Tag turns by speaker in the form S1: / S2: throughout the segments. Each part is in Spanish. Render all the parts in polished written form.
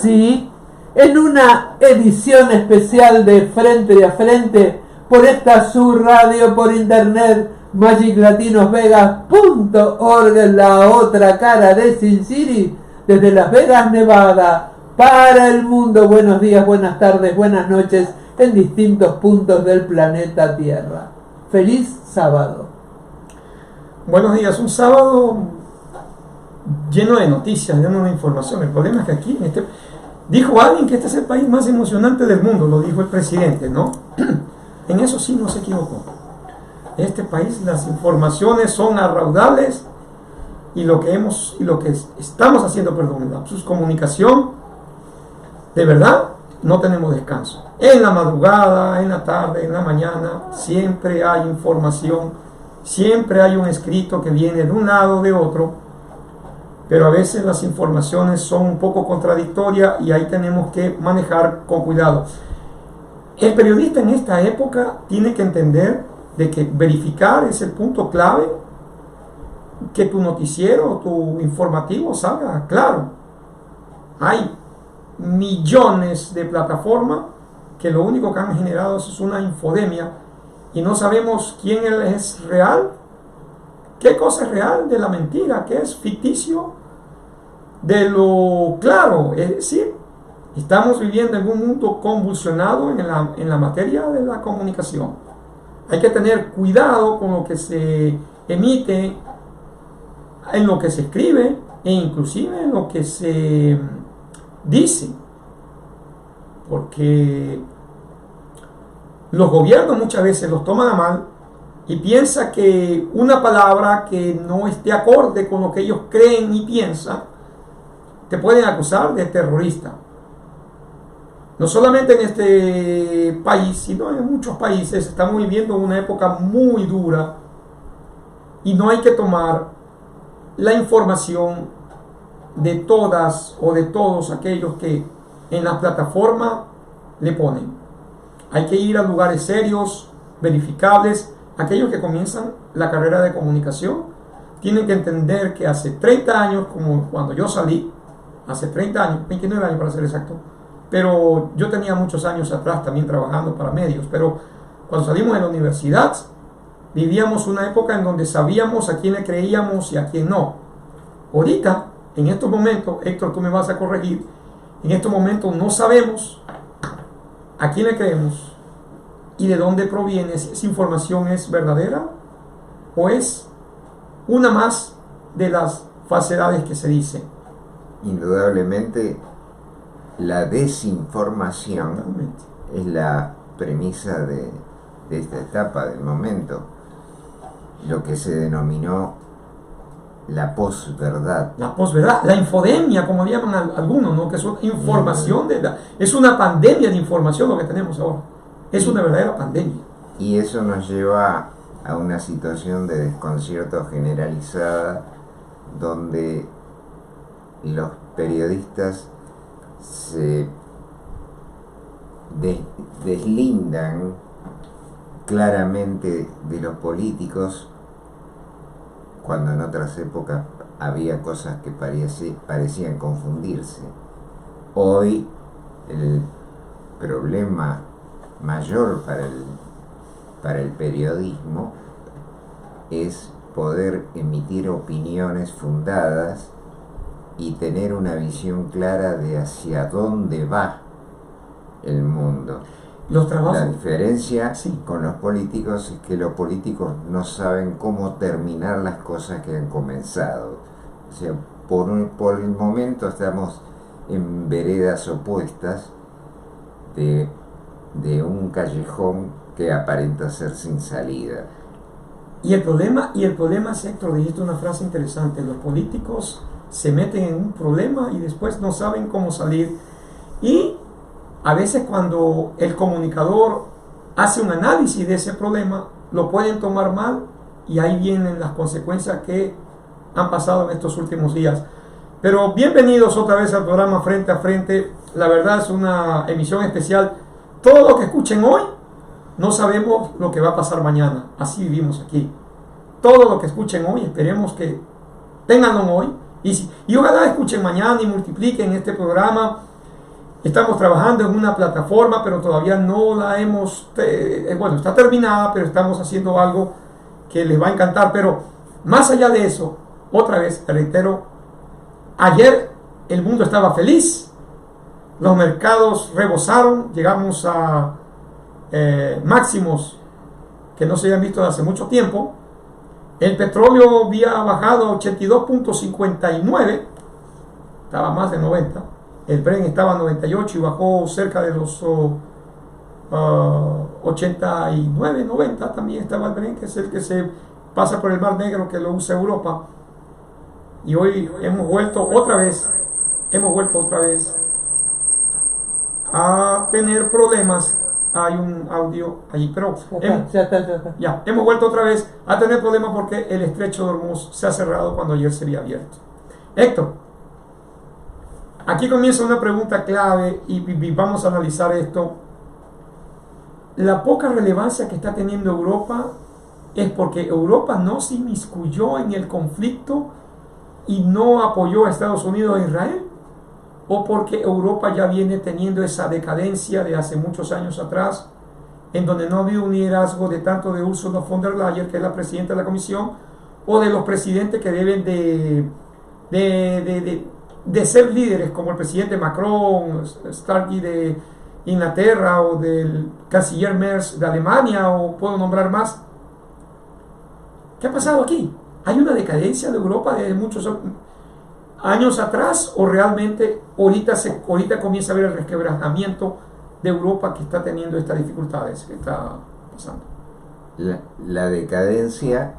S1: Sí, en una edición especial de Frente a Frente por esta su radio por internet magiclatinosvegas.org, la otra cara de Sin City, desde Las Vegas, Nevada, para el mundo. Buenos días, buenas tardes, buenas noches en distintos puntos del planeta Tierra. Feliz sábado.
S2: Buenos días, un sábado lleno de noticias, lleno de información. El problema es que aquí, dijo alguien que este es el país más emocionante del mundo, lo dijo el presidente, ¿no? En eso sí no se equivocó. En este país las informaciones son a raudales y lo que estamos haciendo, su comunicación, de verdad, no tenemos descanso. En la madrugada, en la tarde, en la mañana, siempre hay información, siempre hay un escrito que viene de un lado o de otro, pero a veces las informaciones son un poco contradictorias y ahí tenemos que manejar con cuidado. El periodista en esta época tiene que entender de que verificar es el punto clave, que tu noticiero, tu informativo salga claro. Hay millones de plataformas que lo único que han generado es una infodemia y no sabemos quién es real, qué cosa es real de la mentira, qué es ficticio de lo claro. Es decir, estamos viviendo en un mundo convulsionado en la materia de la comunicación. Hay que tener cuidado con lo que se emite, en lo que se escribe e inclusive en lo que se dice, porque los gobiernos muchas veces los toman a mal y piensan que una palabra que no esté acorde con lo que ellos creen y piensan, te pueden acusar de terrorista. No solamente en este país, sino en muchos países estamos viviendo una época muy dura y no hay que tomar la información de todas o de todos aquellos que en la plataforma le ponen. Hay que ir a lugares serios, verificables. Aquellos que comienzan la carrera de comunicación tienen que entender que hace 30 años, como cuando yo salí, hace 30 años, 29 años para ser exacto, pero yo tenía muchos años atrás también trabajando para medios, pero cuando salimos de la universidad vivíamos una época en donde sabíamos a quién le creíamos y a quién no. Ahorita, en estos momentos, Héctor, tú me vas a corregir, en estos momentos no sabemos a quién le creemos y de dónde proviene, si esa información es verdadera o es una más de las falsedades que se dicen.
S3: Indudablemente, la desinformación es la premisa de esta etapa del momento, lo que se denominó la posverdad.
S2: La posverdad, la infodemia, como llaman algunos, ¿no? Que es información, es una pandemia de información lo que tenemos ahora. Es una verdadera pandemia.
S3: Y eso nos lleva a una situación de desconcierto generalizada donde los periodistas se deslindan claramente de los políticos, cuando en otras épocas había cosas que parecían confundirse. Hoy el problema mayor para el periodismo es poder emitir opiniones fundadas y tener una visión clara de hacia dónde va el mundo. La diferencia con los políticos es que los políticos no saben cómo terminar las cosas que han comenzado. O sea, por el momento estamos en veredas opuestas de un callejón que aparenta ser sin salida.
S2: Y el problema, Héctor, dijiste una frase interesante: los políticos se meten en un problema y después no saben cómo salir. Y a veces cuando el comunicador hace un análisis de ese problema, lo pueden tomar mal y ahí vienen las consecuencias que han pasado en estos últimos días. Pero bienvenidos otra vez al programa Frente a Frente. La verdad es una emisión especial. Todo lo que escuchen hoy, no sabemos lo que va a pasar mañana. Así vivimos aquí. Todo lo que escuchen hoy, esperemos que tenganlo hoy. Y ojalá escuchen mañana y multipliquen este programa Estamos trabajando en una plataforma, pero todavía no la hemos, bueno, está terminada, pero estamos haciendo algo que les va a encantar. Pero más allá de eso, otra vez, reitero, ayer el mundo estaba feliz, los mercados rebosaron, llegamos a máximos que no se habían visto desde hace mucho tiempo. El petróleo había bajado a 82.59, estaba más de 90. El Brent estaba a 98 y bajó cerca de los 89, 90. También estaba el Brent, que es el que se pasa por el Mar Negro, que lo usa Europa. Y hoy hemos vuelto otra vez a tener problemas. Hay un audio allí, pero
S1: Ya está.
S2: ya, hemos vuelto otra vez a tener problemas porque el estrecho de Hormuz se ha cerrado cuando ayer se había abierto. Héctor, aquí comienza una pregunta clave y vamos a analizar esto. La poca relevancia que está teniendo Europa es porque Europa no se inmiscuyó en el conflicto y no apoyó a Estados Unidos e Israel, o porque Europa ya viene teniendo esa decadencia de hace muchos años atrás, en donde no ha habido un liderazgo de tanto de Ursula von der Leyen, que es la presidenta de la Comisión, o de los presidentes que deben de ser líderes, como el presidente Macron, Starky de Inglaterra, o del canciller Merz de Alemania, o puedo nombrar más. ¿Qué ha pasado aquí? ¿Hay una decadencia de Europa de muchos años atrás, o realmente ahorita comienza a ver el resquebrajamiento de Europa, que está teniendo estas dificultades que está pasando?
S3: La decadencia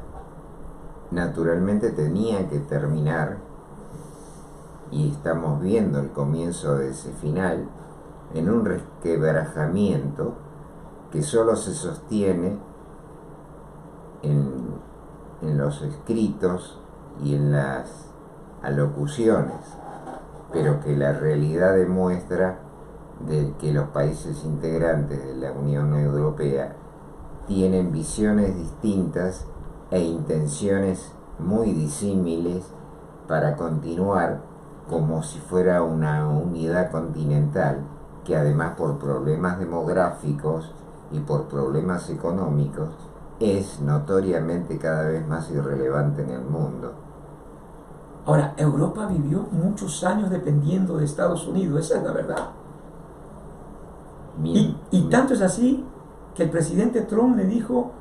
S3: naturalmente tenía que terminar, y estamos viendo el comienzo de ese final en un resquebrajamiento que solo se sostiene en los escritos y en las alocuciones, pero que la realidad demuestra de que los países integrantes de la Unión Europea tienen visiones distintas e intenciones muy disímiles para continuar como si fuera una unidad continental, que además por problemas demográficos y por problemas económicos es notoriamente cada vez más irrelevante en el mundo.
S2: Ahora, Europa vivió muchos años dependiendo de Estados Unidos, esa es la verdad. Y tanto es así que el presidente Trump le dijo: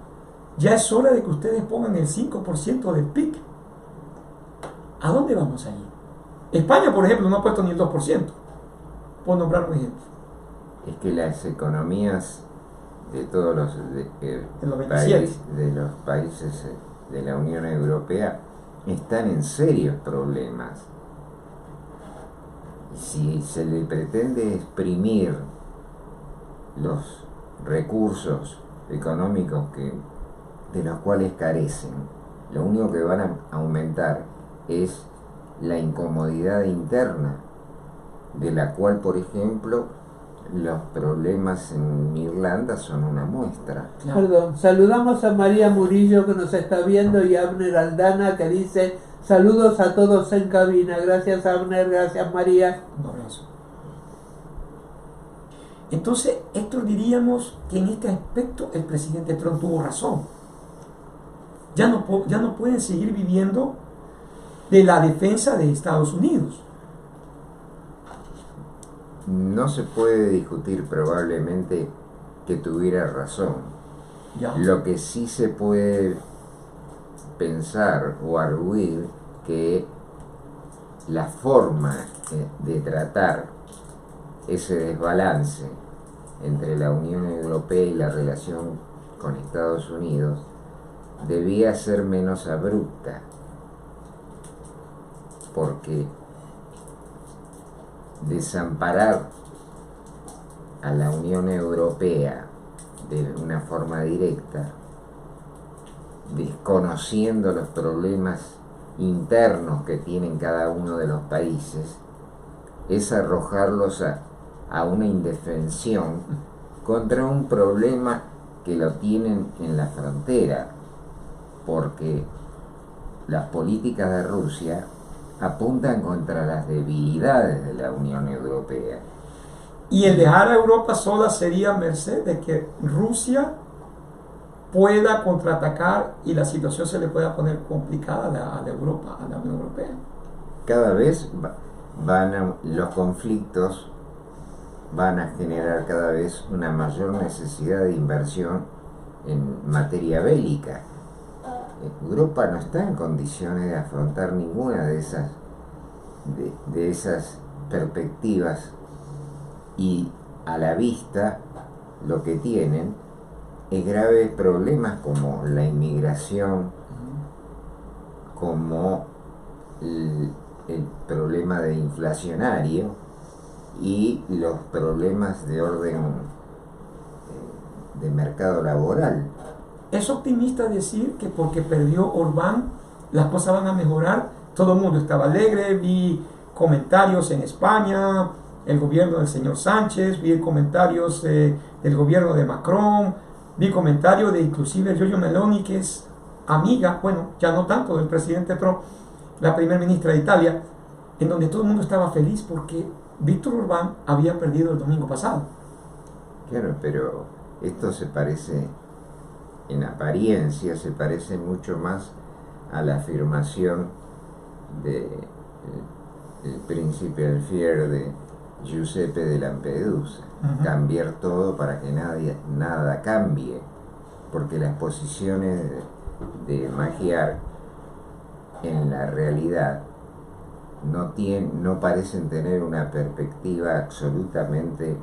S2: ya es hora de que ustedes pongan el 5% del PIB. ¿A dónde vamos allí? España, por ejemplo, no ha puesto ni el 2%, por nombrar un ejemplo.
S3: Es que las economías de todos los países de la Unión Europea están en serios problemas. Si se le pretende exprimir los recursos económicos de los cuales carecen, lo único que van a aumentar es la incomodidad interna, de la cual, por ejemplo, los problemas en Irlanda son una muestra.
S1: Perdón, saludamos a María Murillo, que nos está viendo, y a Abner Aldana, que dice: saludos a todos en cabina. Gracias, Abner, gracias, María.
S2: Un abrazo. Entonces, esto diríamos que en este aspecto el presidente Trump tuvo razón. Ya no pueden seguir viviendo de la defensa de Estados Unidos.
S3: No se puede discutir probablemente que tuviera razón.
S2: Ya.
S3: Lo que sí se puede pensar o arguir que la forma de tratar ese desbalance entre la Unión Europea y la relación con Estados Unidos debía ser menos abrupta, porque desamparar a la Unión Europea de una forma directa, desconociendo los problemas internos que tienen cada uno de los países, es arrojarlos a una indefensión contra un problema que lo tienen en la frontera, porque las políticas de Rusia apuntan contra las debilidades de la Unión Europea.
S2: Y el dejar a Europa sola sería merced de que Rusia pueda contraatacar y la situación se le pueda poner complicada a la Europa, a la Unión Europea.
S3: Cada vez los conflictos van a generar cada vez una mayor necesidad de inversión en materia bélica. Europa no está en condiciones de afrontar ninguna de esas perspectivas, y a la vista lo que tienen es graves problemas como la inmigración, como el problema de inflacionario y los problemas de orden de mercado laboral.
S2: Es optimista decir que porque perdió Orbán las cosas van a mejorar. Todo el mundo estaba alegre, vi comentarios en España, el gobierno del señor Sánchez, vi comentarios del gobierno de Macron, vi comentarios de inclusive Giorgia Meloni, que es amiga, bueno, ya no tanto del presidente Trump, la primera ministra de Italia, en donde todo el mundo estaba feliz porque Víctor Orbán había perdido el domingo pasado.
S3: Claro, pero esto se parece, en apariencia, se parece mucho más a la afirmación del príncipe Alfier de Giuseppe de Lampedusa, cambiar todo para que nada cambie, porque las posiciones de Magyar en la realidad no parecen tener una perspectiva absolutamente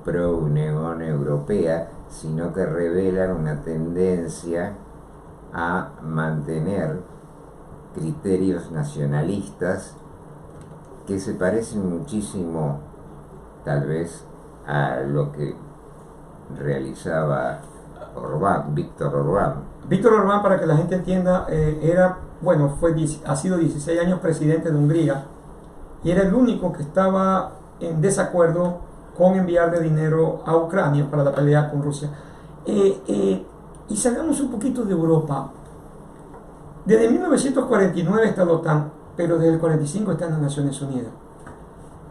S3: pro-Unión Europea, sino que revelan una tendencia a mantener criterios nacionalistas que se parecen muchísimo, tal vez, a lo que realizaba Víctor Orbán.
S2: Víctor Orbán, para que la gente entienda, ha sido 16 años presidente de Hungría y era el único que estaba en desacuerdo con enviarle dinero a Ucrania para la pelea con Rusia. Y salgamos un poquito de Europa. Desde 1949 está la OTAN, pero desde el 45 está en las Naciones Unidas.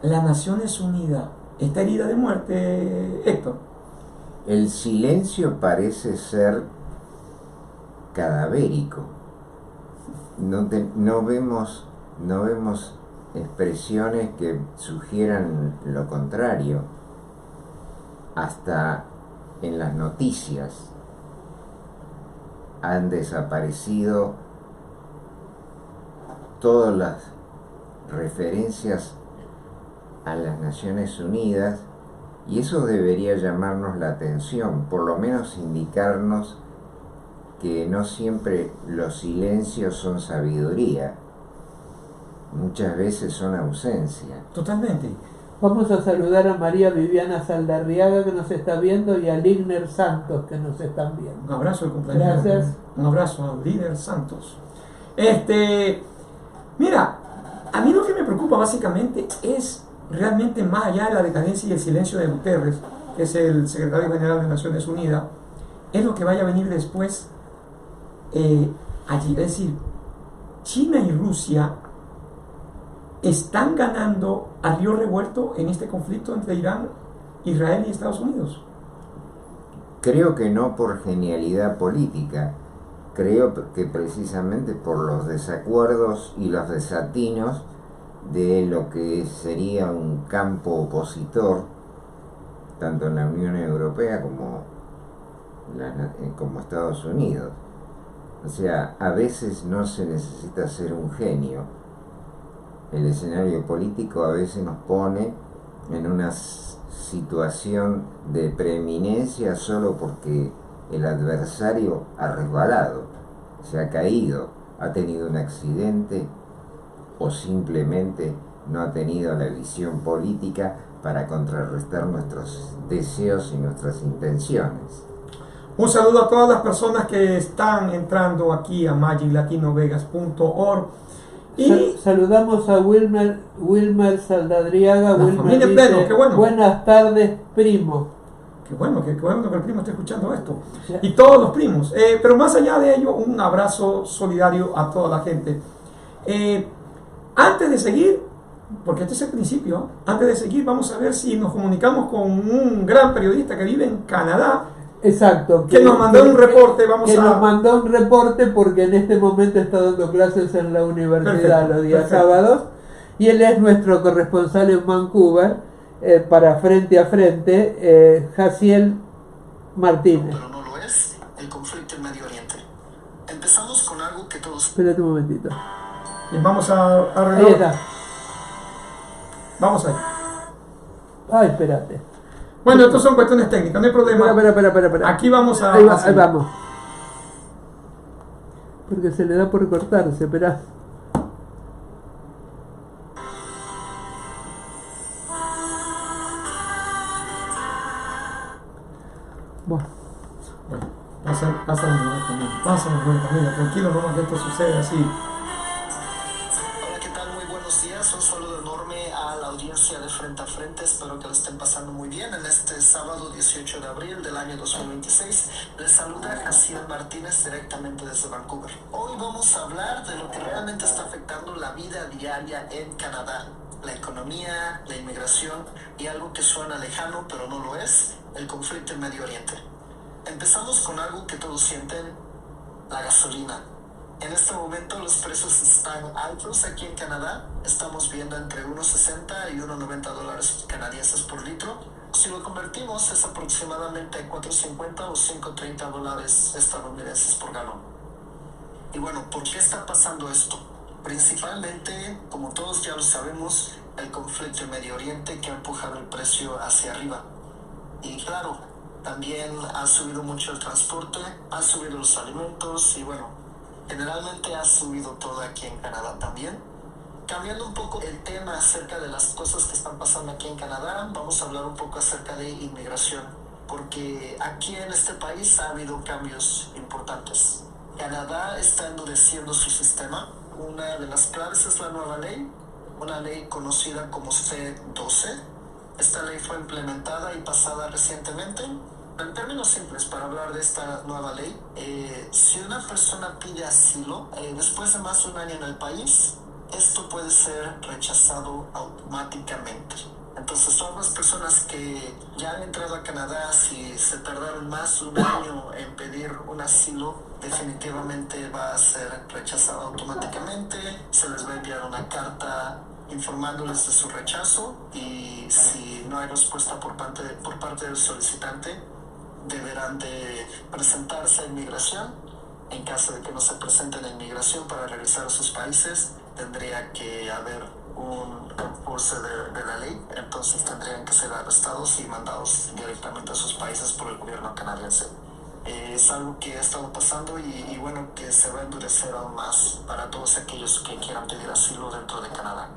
S2: Las Naciones Unidas está herida de muerte, Héctor.
S3: El silencio parece ser cadavérico. No vemos expresiones que sugieran lo contrario. Hasta en las noticias han desaparecido todas las referencias a las Naciones Unidas, y eso debería llamarnos la atención, por lo menos indicarnos que no siempre los silencios son sabiduría, muchas veces son ausencia.
S2: Totalmente.
S1: Vamos a saludar a María Viviana Saldarriaga, que nos está viendo, y a Ligner Santos, que nos están viendo.
S2: Un abrazo de cumpleaños.
S1: Gracias.
S2: Un abrazo a Ligner Santos. Mira, a mí lo que me preocupa básicamente es realmente, más allá de la decadencia y el silencio de Guterres, que es el secretario general de Naciones Unidas, es lo que vaya a venir después allí. Es decir, China y Rusia están ganando a río revuelto en este conflicto entre Irán, Israel y Estados Unidos.
S3: Creo que no por genialidad política, creo que precisamente por los desacuerdos y los desatinos de lo que sería un campo opositor, tanto en la Unión Europea como Estados Unidos. O sea, a veces no se necesita ser un genio. El escenario político a veces nos pone en una situación de preeminencia solo porque el adversario ha resbalado, se ha caído, ha tenido un accidente o simplemente no ha tenido la visión política para contrarrestar nuestros deseos y nuestras intenciones.
S2: Un saludo a todas las personas que están entrando aquí a magiclatinovegas.org. Y
S1: saludamos a Wilmer Saldarriaga.
S2: La
S1: Wilmer
S2: familia
S1: dice,
S2: Pleno, qué bueno.
S1: Buenas tardes, primo.
S2: Qué bueno que el primo esté escuchando esto. Y todos los primos. Pero más allá de ello, un abrazo solidario a toda la gente. Antes de seguir, porque este es el principio. Antes de seguir, vamos a ver si nos comunicamos con un gran periodista que vive en Canadá.
S1: Exacto.
S2: Que nos mandó un reporte.
S1: Nos mandó un reporte porque en este momento está dando clases en la universidad los días sábados. Y él es nuestro corresponsal en Vancouver para Frente a Frente, Jaciel Martínez.
S4: Pero no lo es, el conflicto en Medio Oriente. Empezamos con algo que todos...
S1: Espérate un momentito.
S2: Y vamos a
S1: Ahí está.
S2: Vamos ahí.
S1: Ay, espérate.
S2: Bueno, estos son cuestiones técnicas, no hay problema.
S1: Espera.
S2: Aquí vamos a...
S1: Ahí vamos. Porque se le da por cortarse, espera. Bueno,
S2: pasa familia, tranquilo, no que esto sucede así.
S4: Hola, ¿qué tal? Muy buenos días, un saludo enorme a la audiencia de Frente a Frente, espero que lo estén pasando muy bien en este sábado 18 de abril del año 2026. Les saluda Jaciel Martínez directamente desde Vancouver. Hoy vamos a hablar de lo que realmente está afectando la vida diaria en Canadá. La economía, la inmigración y algo que suena lejano pero no lo es, el conflicto en Medio Oriente. Empezamos con algo que todos sienten, la gasolina. En este momento los precios están altos aquí en Canadá. Estamos viendo entre 1.60 y 1.90 dólares canadienses por litro. Si lo convertimos es aproximadamente 4.50 o 5.30 dólares estadounidenses por galón. Y bueno, ¿por qué está pasando esto? Principalmente, como todos ya lo sabemos, el conflicto en Medio Oriente que ha empujado el precio hacia arriba. Y claro, también ha subido mucho el transporte, ha subido los alimentos y bueno, generalmente ha subido todo aquí en Canadá también. Cambiando un poco el tema acerca de las cosas que están pasando aquí en Canadá, vamos a hablar un poco acerca de inmigración, porque aquí en este país ha habido cambios importantes. Canadá está endureciendo su sistema. Una de las claves es la nueva ley, una ley conocida como C-12. Esta ley fue implementada y pasada recientemente. En términos simples, para hablar de esta nueva ley, si una persona pide asilo después de más de un año en el país, esto puede ser rechazado automáticamente. Entonces, todas las personas que ya han entrado a Canadá, si se tardaron más de un año en pedir un asilo, definitivamente va a ser rechazado automáticamente. Se les va a enviar una carta informándoles de su rechazo y si no hay respuesta por parte del solicitante, deberán de presentarse a inmigración. En caso de que no se presenten a inmigración para regresar a sus países, tendría que haber un curso de la ley, entonces tendrían que ser arrestados y mandados directamente a sus países por el gobierno canadiense. Es algo que ha estado pasando y bueno, que se va a endurecer aún más para todos aquellos que quieran pedir asilo dentro de Canadá.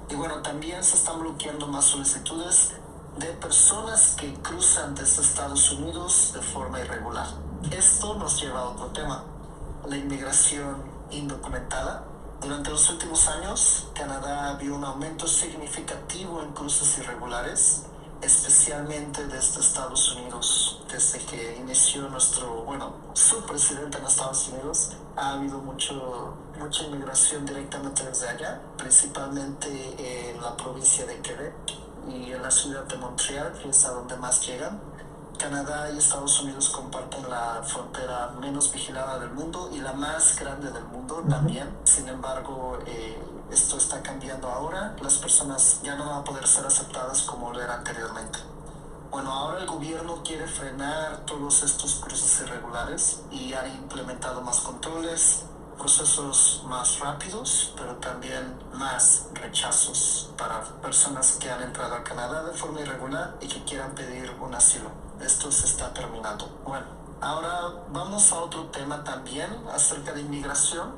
S4: Y bueno, también se están bloqueando más solicitudes de personas que cruzan desde Estados Unidos de forma irregular. Esto nos lleva a otro tema, la inmigración indocumentada. Durante los últimos años, Canadá vio un aumento significativo en cruces irregulares, especialmente desde Estados Unidos. Desde que inició su presidente en Estados Unidos, ha habido mucha inmigración directamente desde allá, principalmente en la provincia de Quebec y en la ciudad de Montreal, que es a donde más llegan. Canadá y Estados Unidos comparten la frontera menos vigilada del mundo y la más grande del mundo también. Sin embargo, esto está cambiando ahora. Las personas ya no van a poder ser aceptadas como lo era anteriormente. Bueno, ahora el gobierno quiere frenar todos estos cruces irregulares y ha implementado más controles, procesos más rápidos, pero también más rechazos para personas que han entrado a Canadá de forma irregular y que quieran pedir un asilo. Esto se está terminando. Bueno, ahora vamos a otro tema también acerca de inmigración,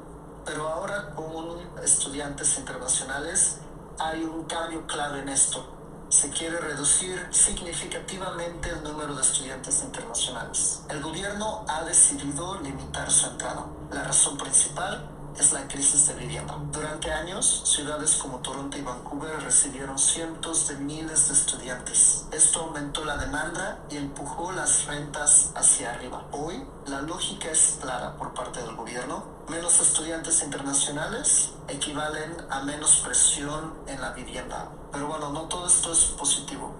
S4: pero ahora con estudiantes internacionales hay un cambio clave en esto. Se quiere reducir significativamente el número de estudiantes internacionales. El gobierno ha decidido limitar su entrada. La razón principal es la crisis de vivienda. Durante años, ciudades como Toronto y Vancouver recibieron cientos de miles de estudiantes. Esto aumentó la demanda y empujó las rentas hacia arriba. Hoy, la lógica es clara por parte del gobierno. Menos estudiantes internacionales equivalen a menos presión en la vivienda. Pero bueno, no todo esto es positivo.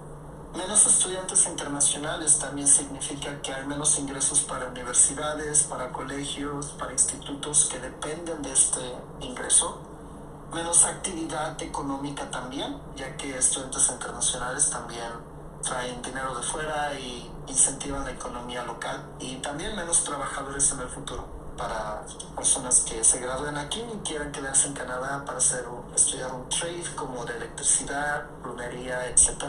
S4: Menos estudiantes internacionales también significa que hay menos ingresos para universidades, para colegios, para institutos que dependen de este ingreso. Menos actividad económica también, ya que estudiantes internacionales también traen dinero de fuera y incentivan la economía local. Y también menos trabajadores en el futuro para personas que se gradúen aquí y quieran quedarse en Canadá para estudiar un trade como de electricidad, plomería, etc.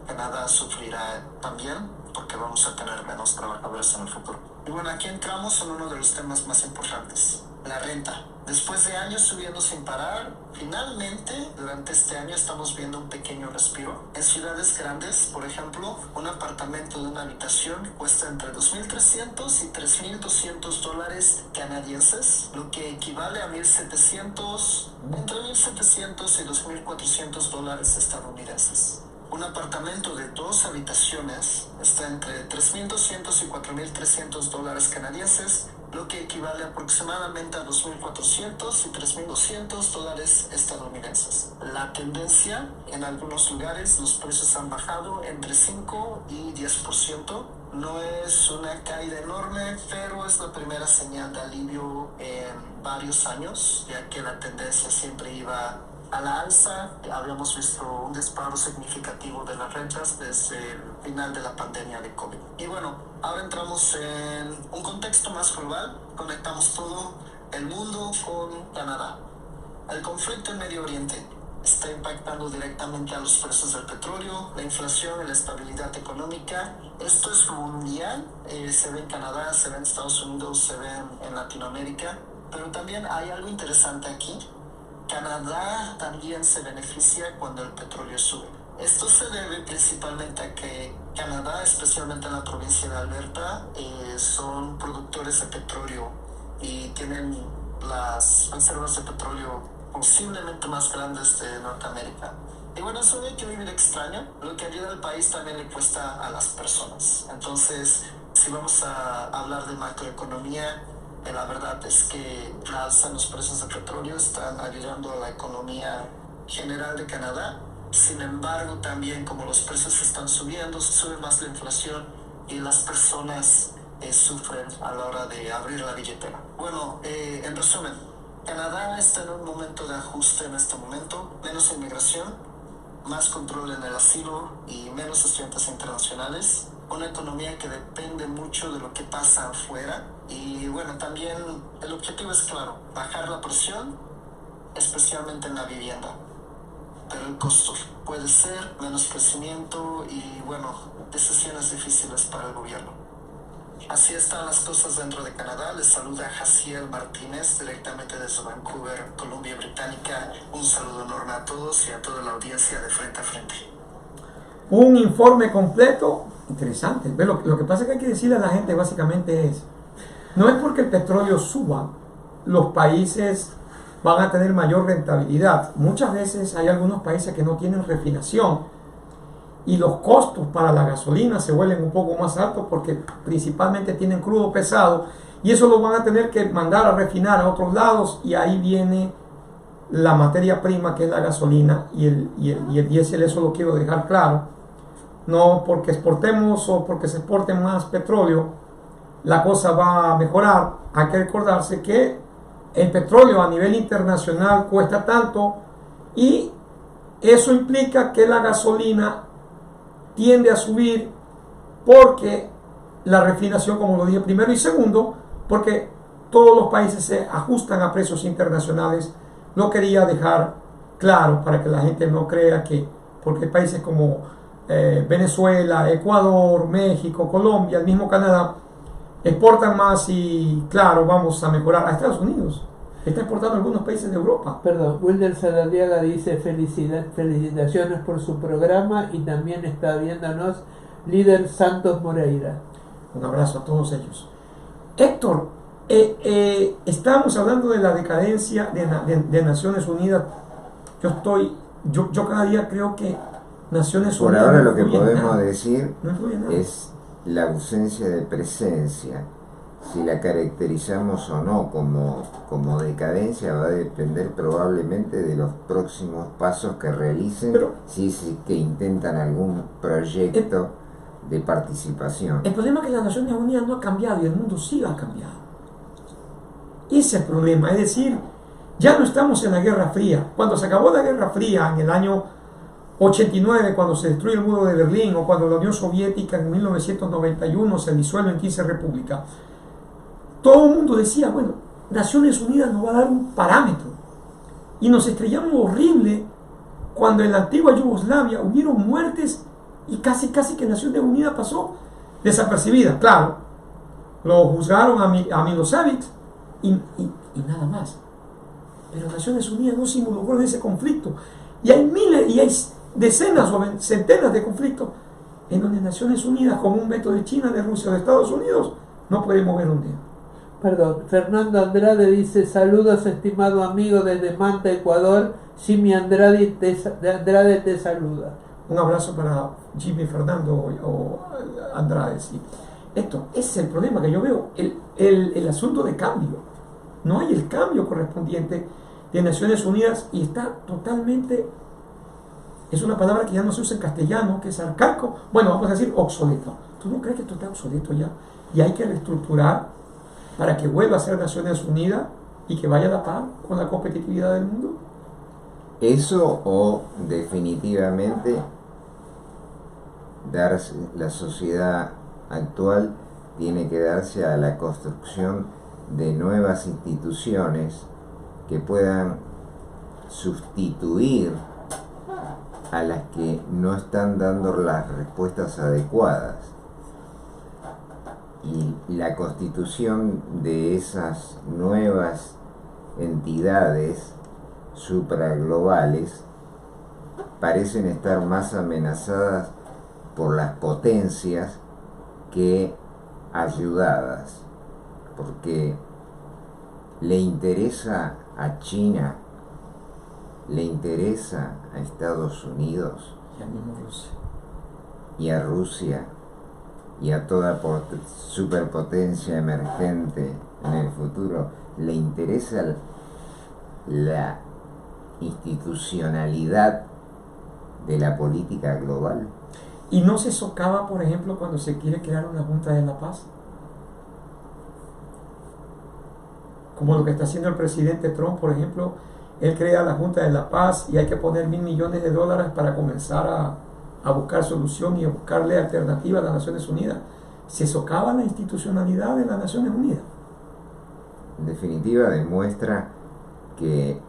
S4: Canadá sufrirá también porque vamos a tener menos trabajadores en el futuro. Y bueno, aquí entramos en uno de los temas más importantes, la renta. Después de años subiendo sin parar, finalmente durante este año estamos viendo un pequeño respiro. En ciudades grandes, por ejemplo, un apartamento de una habitación cuesta entre $2,300 y $3,200 canadienses, lo que equivale a entre 1,700 y $2,400 estadounidenses. Un apartamento de 2 habitaciones está entre 3,200 y 4,300 dólares canadienses, lo que equivale aproximadamente a 2,400 y 3,200 dólares estadounidenses. La tendencia, en algunos lugares los precios han bajado entre 5 y 10%. No es una caída enorme, pero es la primera señal de alivio en varios años, ya que la tendencia siempre iba a la alza. Habíamos visto un disparo significativo de las rentas desde el final de la pandemia de COVID. Y bueno, ahora entramos en un contexto más global, conectamos todo el mundo con Canadá. El conflicto en Medio Oriente está impactando directamente a los precios del petróleo, la inflación y la estabilidad económica. Esto es mundial, se ve en Canadá, se ve en Estados Unidos, se ve en Latinoamérica, pero también hay algo interesante aquí. Canadá también se beneficia cuando el petróleo sube. Esto se debe principalmente a que Canadá, especialmente en la provincia de Alberta, son productores de petróleo y tienen las reservas de petróleo posiblemente más grandes de Norteamérica. Y bueno, es un equilibrio extraño. Lo que ayuda al país también le cuesta a las personas. Entonces, si vamos a hablar de macroeconomía, la verdad es que la alza en los precios de petróleo están ayudando a la economía general de Canadá. Sin embargo, también como los precios están subiendo, sube más la inflación y las personas sufren a la hora de abrir la billetera. Bueno, en resumen, Canadá está en un momento de ajuste en este momento, menos inmigración, más control en el asilo y menos estudiantes internacionales. Una economía que depende mucho de lo que pasa afuera. Y bueno, también el objetivo es claro, bajar la presión, especialmente en la vivienda. Pero el costo puede ser menos crecimiento y bueno, decisiones difíciles para el gobierno. Así están las cosas dentro de Canadá. Les saluda Jaciel Martínez directamente desde Vancouver, Columbia Británica. Un saludo enorme a todos y a toda la audiencia de Frente a Frente.
S2: Un informe completo, interesante. Lo que pasa es que hay que decirle a la gente básicamente es, no es porque el petróleo suba, los países van a tener mayor rentabilidad. Muchas veces hay algunos países que no tienen refinación y los costos para la gasolina se vuelven un poco más altos porque principalmente tienen crudo pesado y eso lo van a tener que mandar a refinar a otros lados y ahí viene la materia prima que es la gasolina y el diésel. Eso lo quiero dejar claro. No porque exportemos o porque se exporte más petróleo la cosa va a mejorar. Hay que recordarse que el petróleo a nivel internacional cuesta tanto y eso implica que la gasolina tiende a subir porque la refinación, como lo dije primero, y segundo, porque todos los países se ajustan a precios internacionales. Lo quería dejar claro para que la gente no crea que porque países como Venezuela, Ecuador, México, Colombia, el mismo Canadá exportan más y claro, vamos a mejorar. A Estados Unidos está exportando a algunos países de Europa.
S1: Perdón, Wilder Saladiaga dice felicitaciones por su programa y también está viéndonos líder Santos Moreira.
S2: Un abrazo a todos ellos. Héctor, Estamos hablando de la decadencia de Naciones Unidas. Yo cada día creo que Naciones
S3: Por
S2: Unidas
S3: ahora
S2: no
S3: lo que
S2: influye en
S3: podemos
S2: nada.
S3: decir
S2: No influye en nada.
S3: es la ausencia de presencia. Si la caracterizamos o no como decadencia va a depender probablemente de los próximos pasos que realicen, si es que intentan algún proyecto de participación.
S2: El problema es que las Naciones Unidas no ha cambiado y el mundo sí ha cambiado. Ese es el problema. Es decir, ya no estamos en la Guerra Fría. Cuando se acabó la Guerra Fría en el año 89, cuando se destruye el muro de Berlín, o cuando la Unión Soviética en 1991 se disuelve en 15 repúblicas, todo el mundo decía, bueno, Naciones Unidas nos va a dar un parámetro. Y nos estrellamos horrible cuando en la antigua Yugoslavia hubieron muertes y casi que Naciones Unidas pasó desapercibida. Claro, lo juzgaron a Milosevic y nada más. Pero Naciones Unidas no se involucró en ese conflicto. Y hay miles y hay decenas o centenas de conflictos en donde Naciones Unidas, con un veto de China, de Rusia o de Estados Unidos, no puede mover un dedo.
S1: Perdón, Fernando Andrade dice: saludos, estimado amigo, desde Manta, Ecuador. Jimmy Andrade te saluda.
S2: Un abrazo para Jimmy Fernando o Andrade. Sí. Esto es el problema que yo veo, el asunto de cambio. No hay el cambio correspondiente de Naciones Unidas y está totalmente, es una palabra que ya no se usa en castellano, que es arcaico, bueno, vamos a decir obsoleto. ¿Tú no crees que esto está obsoleto ya? Y hay que reestructurar para que vuelva a ser Naciones Unidas y que vaya a la par con la competitividad del mundo.
S3: Eso, o definitivamente darse, la sociedad actual tiene que darse a la construcción de nuevas instituciones que puedan sustituir a las que no están dando las respuestas adecuadas. Y la constitución de esas nuevas entidades supraglobales parecen estar más amenazadas por las potencias que ayudadas, porque le interesa a China, le interesa a Estados Unidos y a Rusia y a toda superpotencia emergente en el futuro, le interesa la institucionalidad de la política global.
S2: ¿Y no se socava, por ejemplo, cuando se quiere crear una Junta de la Paz? Como lo que está haciendo el presidente Trump, por ejemplo, él crea la Junta de la Paz y hay que poner $1.000 millones para comenzar a buscar solución y a buscarle alternativa a las Naciones Unidas. ¿Se socava la institucionalidad de las Naciones Unidas?
S3: En definitiva, demuestra que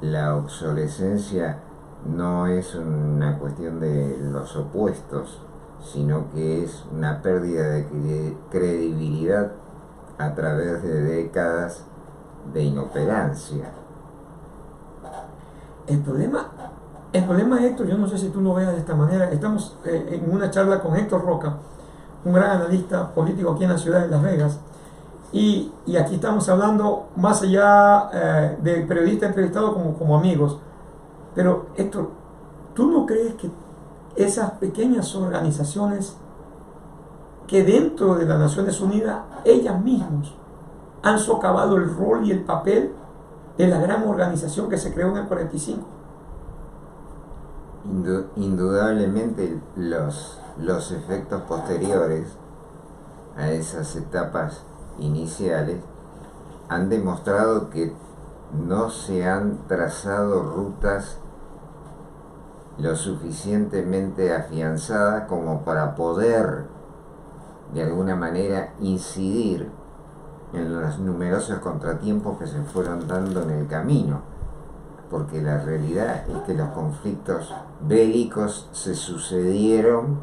S3: la obsolescencia no es una cuestión de los opuestos, sino que es una pérdida de credibilidad a través de décadas de inoperancia.
S2: El problema, Héctor, yo no sé si tú lo veas de esta manera. Estamos en una charla con Héctor Roca, un gran analista político aquí en la ciudad de Las Vegas, y aquí estamos hablando más allá de periodista entrevistado como amigos. Pero Héctor, ¿tú no crees que esas pequeñas organizaciones que dentro de las Naciones Unidas ellas mismas han socavado el rol y el papel de la gran organización que se creó en el 45?
S3: Indudablemente los efectos posteriores a esas etapas iniciales han demostrado que no se han trazado rutas lo suficientemente afianzadas como para poder de alguna manera incidir en los numerosos contratiempos que se fueron dando en el camino, porque la realidad es que los conflictos bélicos se sucedieron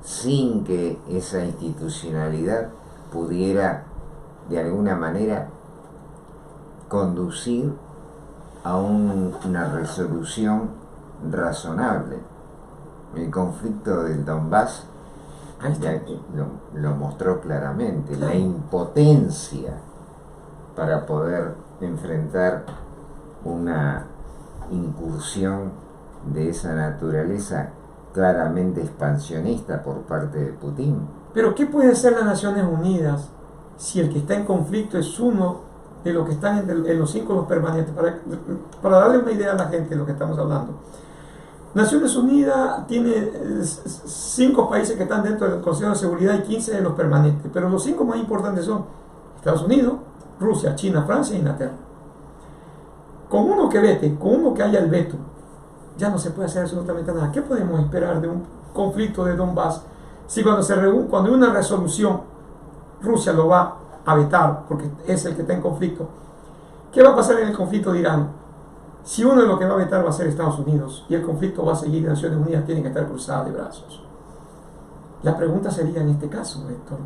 S3: sin que esa institucionalidad pudiera de alguna manera conducir a una resolución razonable. El conflicto del Donbass ya lo mostró claramente, la impotencia para poder enfrentar una incursión de esa naturaleza claramente expansionista por parte de Putin.
S2: Pero ¿qué puede hacer las Naciones Unidas si el que está en conflicto es uno de los que están en los 5 los permanentes? Para darle una idea a la gente de lo que estamos hablando. Naciones Unidas tiene 5 países que están dentro del Consejo de Seguridad y 15 de los permanentes, pero los 5 más importantes son Estados Unidos, Rusia, China, Francia e Inglaterra. Con uno que vete, con uno que haya el veto, ya no se puede hacer absolutamente nada. ¿Qué podemos esperar de un conflicto de Donbass si cuando hay una resolución Rusia lo va a vetar porque es el que está en conflicto? ¿Qué va a pasar en el conflicto de Irán? Si uno de los que va a vetar va a ser Estados Unidos y el conflicto va a seguir, y Naciones Unidas tienen que estar cruzadas de brazos. La pregunta sería en este caso, Héctor,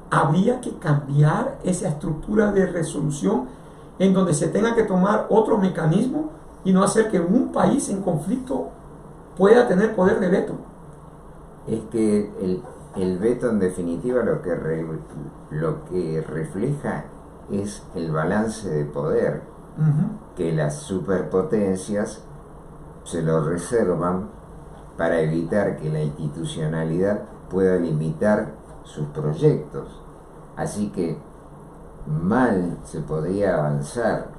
S2: ¿habría que cambiar esa estructura de resolución en donde se tenga que tomar otro mecanismo y no hacer que un país en conflicto pueda tener poder de veto?
S3: Es que el veto en definitiva lo que refleja es el balance de poder que las superpotencias se lo reservan para evitar que la institucionalidad pueda limitar sus proyectos. Así que mal se podría avanzar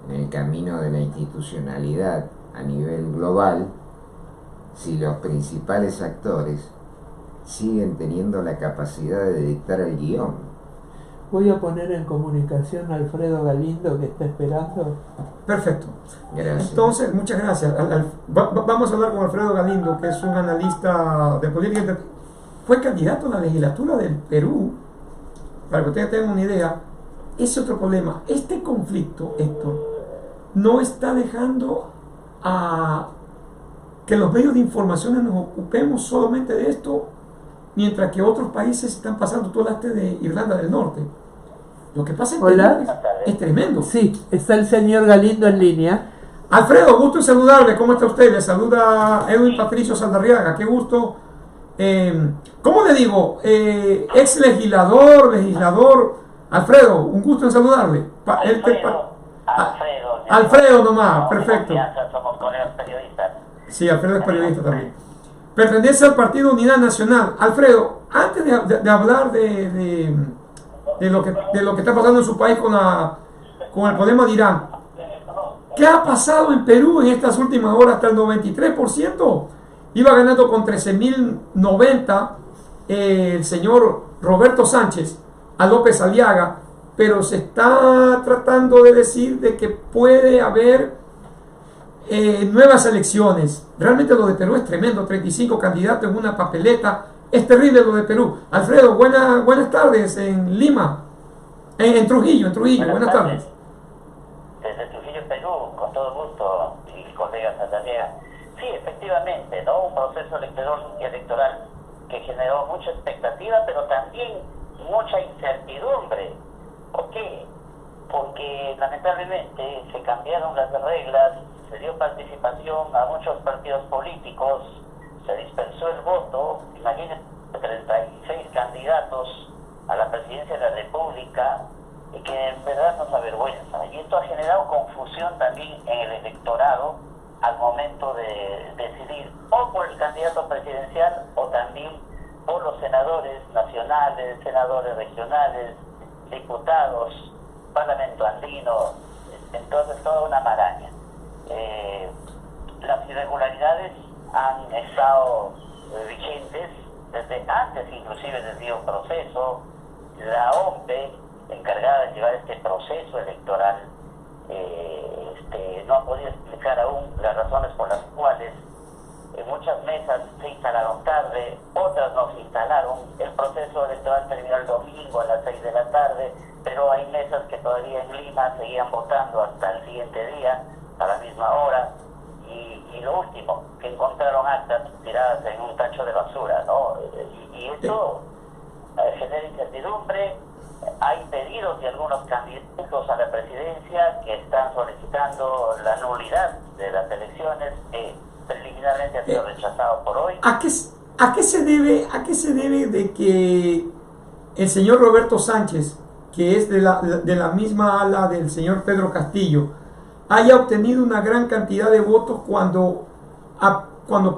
S3: en el camino de la institucionalidad a nivel global si los principales actores siguen teniendo la capacidad de dictar el guión.
S1: Voy a poner en comunicación a Alfredo Galindo, que está esperando.
S2: Perfecto.
S3: Gracias.
S2: Entonces, muchas gracias. Vamos a hablar con Alfredo Galindo, que es un analista de política. Fue candidato a la legislatura del Perú. Para que ustedes tengan una idea, ese otro problema. Este conflicto, Héctor, no está dejando a que los medios de información nos ocupemos solamente de esto, mientras que otros países están pasando. Tú hablaste de Irlanda del Norte. Lo que pasa en Perú es tremendo.
S1: Sí, está el señor Galindo en línea.
S2: Alfredo, gusto en saludarle. ¿Cómo está usted? Le saluda Edwin Patricio Saldarriaga. Qué gusto. ¿Cómo le digo? Ex legislador. Alfredo, un gusto en saludarle. Alfredo nomás, perfecto.
S5: Somos colegas periodistas.
S2: Sí, Alfredo es periodista también. Pertenece al Partido Unidad Nacional. Alfredo, antes de hablar de lo que está pasando en su país con el problema de Irán, ¿qué ha pasado en Perú en estas últimas horas? Hasta el 93% iba ganando con 13.090 el señor Roberto Sánchez a López Aliaga, pero se está tratando de decir de que puede haber nuevas elecciones. Realmente lo de Perú es tremendo, 35 candidatos en una papeleta, es terrible lo de Perú. Alfredo, buenas tardes en Lima, en Trujillo, buenas tardes.
S5: Desde Trujillo, Perú, con todo gusto, y colegas Saldarriaga. Sí, efectivamente, ¿no? Un proceso electoral que generó mucha expectativa, pero también mucha incertidumbre. ¿Por qué? Porque lamentablemente se cambiaron las reglas, se dio participación a muchos partidos políticos, se dispersó el voto. Imagínense, 36 candidatos a la presidencia de la República, y que en verdad nos avergüenza. Y esto ha generado confusión también en el electorado al momento de decidir o por el candidato presidencial o también por los senadores nacionales, senadores regionales, diputados, parlamento andino. Entonces, toda una maraña. Las irregularidades han estado vigentes desde antes, inclusive del dio proceso. La OMPE, encargada de llevar este proceso electoral, no ha podido explicar aún las razones por las cuales en muchas mesas se instalaron tarde, otras no se instalaron. El proceso electoral terminó el domingo a las 6 de la tarde, pero hay mesas que todavía en Lima seguían votando hasta el siguiente día, a la misma hora. Y lo último, que encontraron actas tiradas en un tacho de basura, ¿no? Y esto genera incertidumbre. Hay pedidos de algunos candidatos a la presidencia que están solicitando la nulidad de las elecciones, que preliminarmente ha sido rechazado por hoy.
S2: ¿A qué se debe de que el señor Roberto Sánchez, que es de la misma ala del señor Pedro Castillo, haya obtenido una gran cantidad de votos cuando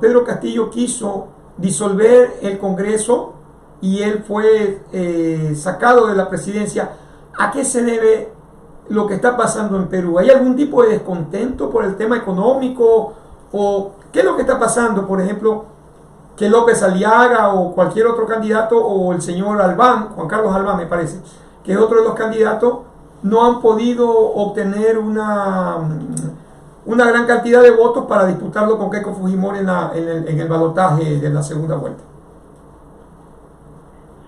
S2: Pedro Castillo quiso disolver el Congreso y él fue sacado de la presidencia. ¿A qué se debe lo que está pasando en Perú? ¿Hay algún tipo de descontento por el tema económico? ¿O qué es lo que está pasando? Por ejemplo, que López Aliaga o cualquier otro candidato, o el señor Albán, Juan Carlos Albán me parece, que es otro de los candidatos, no han podido obtener una gran cantidad de votos para disputarlo con Keiko Fujimori en el balotaje de la segunda vuelta.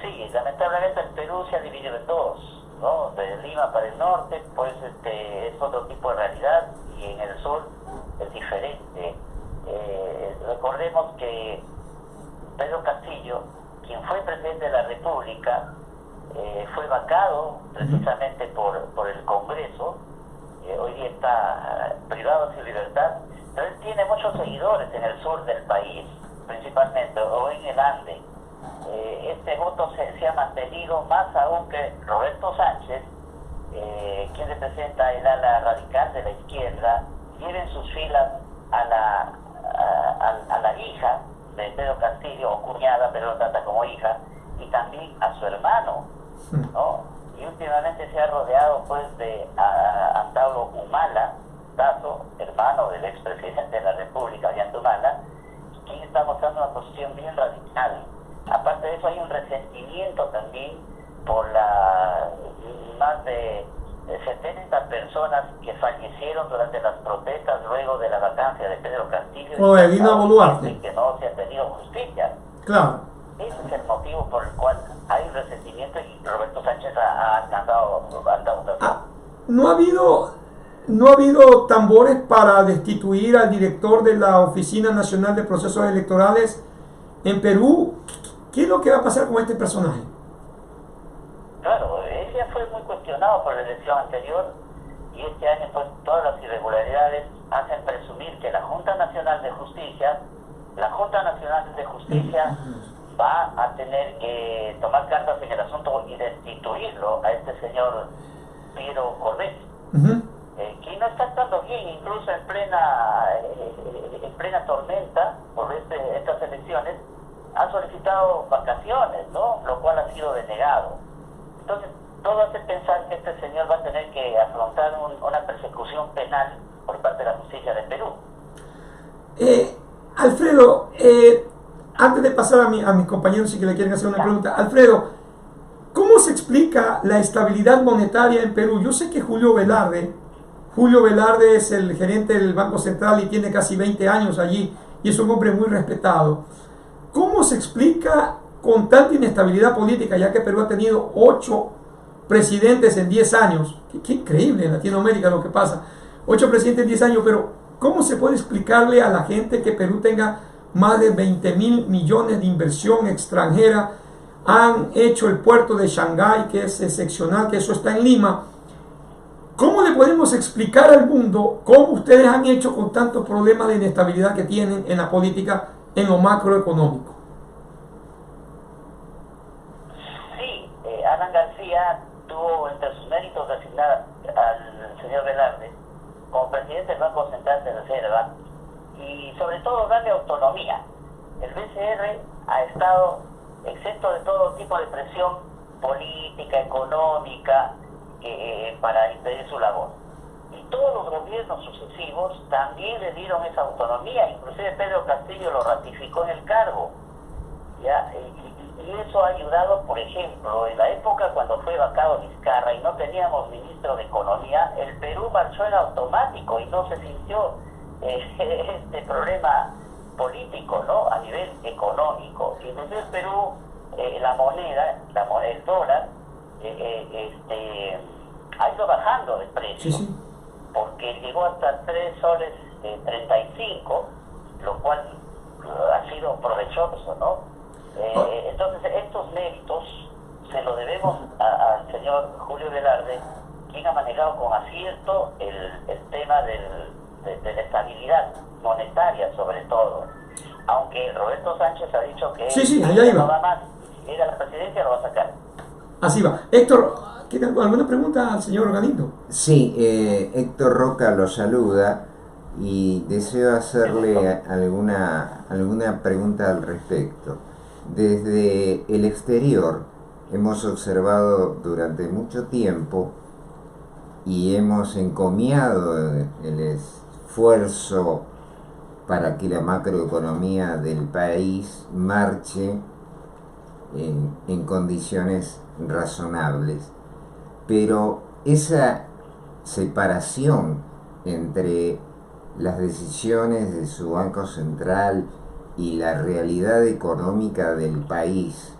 S5: Sí, lamentablemente el Perú se ha dividido en dos, ¿no? De Lima para el norte, pues es otro tipo de realidad, y en el sur es diferente. Recordemos que Pedro Castillo, quien fue presidente de la República, fue vacado precisamente por el Congreso. Hoy día está privado de su libertad, pero él tiene muchos seguidores en el sur del país, principalmente, o en el Ande. Este voto se ha mantenido, más aún que Roberto Sánchez, quien representa el ala radical de la izquierda, lleva en sus filas a la hija de Pedro Castillo, o cuñada, pero lo trata como hija, y también a su hermano, ¿no? Y últimamente se ha rodeado pues de Antauro Humala, Tazo, hermano del expresidente de la República, Ollanta Humala, quien está mostrando una posición bien radical. Aparte de eso, hay un resentimiento también por más de 70 personas que fallecieron durante las protestas luego de la vacancia de Pedro Castillo.
S2: O de Dina Boluarte.
S5: Que no se ha tenido justicia.
S2: Claro.
S5: Ese es el motivo por el cual hay un resentimiento, y Roberto Sánchez ha alcanzado.
S2: No ha habido tambores para destituir al director de la Oficina Nacional de Procesos Electorales en Perú. ¿Qué es lo que va a pasar con este personaje?
S5: Claro, él ya fue muy cuestionado por la elección anterior, y este año pues todas las irregularidades hacen presumir que la Junta Nacional de Justicia va a tener que tomar cartas en el asunto y destituirlo a este señor Piero Corbet, que no está actuando bien, incluso en plena tormenta por estas elecciones. Ha solicitado vacaciones, ¿no? Lo cual ha sido denegado. Entonces, todo hace pensar que este señor va a tener que afrontar una persecución penal por parte de la justicia de Perú.
S2: Alfredo, antes de pasar a mis compañeros, si que le quieren hacer una pregunta, Alfredo, ¿cómo se explica la estabilidad monetaria en Perú? Yo sé que Julio Velarde es el gerente del Banco Central y tiene casi 20 años allí, y es un hombre muy respetado. ¿Cómo se explica con tanta inestabilidad política, ya que Perú ha tenido 8 presidentes en 10 años? Qué increíble en Latinoamérica lo que pasa. 8 presidentes en 10 años, pero ¿cómo se puede explicarle a la gente que Perú tenga más de 20.000 millones de inversión extranjera? Han hecho el puerto de Shanghái, que es excepcional, que eso está en Lima. ¿Cómo le podemos explicar al mundo cómo ustedes han hecho con tantos problemas de inestabilidad que tienen en la política, en lo macroeconómico?
S5: Sí, Alan García tuvo entre sus méritos designar al señor Velarde como presidente del Banco Central de Reserva, y sobre todo darle autonomía. El BCR ha estado exento de todo tipo de presión política, económica, para impedir su labor. Y todos los gobiernos sucesivos también le dieron esa autonomía, inclusive Pedro Castillo lo ratificó en el cargo, ¿ya? Y eso ha ayudado. Por ejemplo, en la época cuando fue vacado Vizcarra y no teníamos ministro de Economía, el Perú marchó en automático y no se sintió este problema político, ¿no? A nivel económico. Y entonces el Perú, la moneda, el dólar, ha ido bajando de precio,
S2: Sí.
S5: porque llegó hasta 3 soles 35, lo cual ha sido provechoso, ¿no? Entonces estos méritos se lo debemos al señor Julio Velarde, quien ha manejado con acierto el tema de la estabilidad monetaria, sobre todo, aunque Roberto Sánchez ha dicho que
S2: Sí, allá iba.
S5: no va más, si llega a la presidencia lo va a sacar.
S2: Así va. Héctor, ¿Tiene alguna pregunta al señor Galindo?
S3: Sí, Héctor Roca lo saluda y deseo hacerle alguna pregunta al respecto. Desde el exterior hemos observado durante mucho tiempo y hemos encomiado el esfuerzo para que la macroeconomía del país marche en condiciones razonables. Pero esa separación entre las decisiones de su Banco Central y la realidad económica del país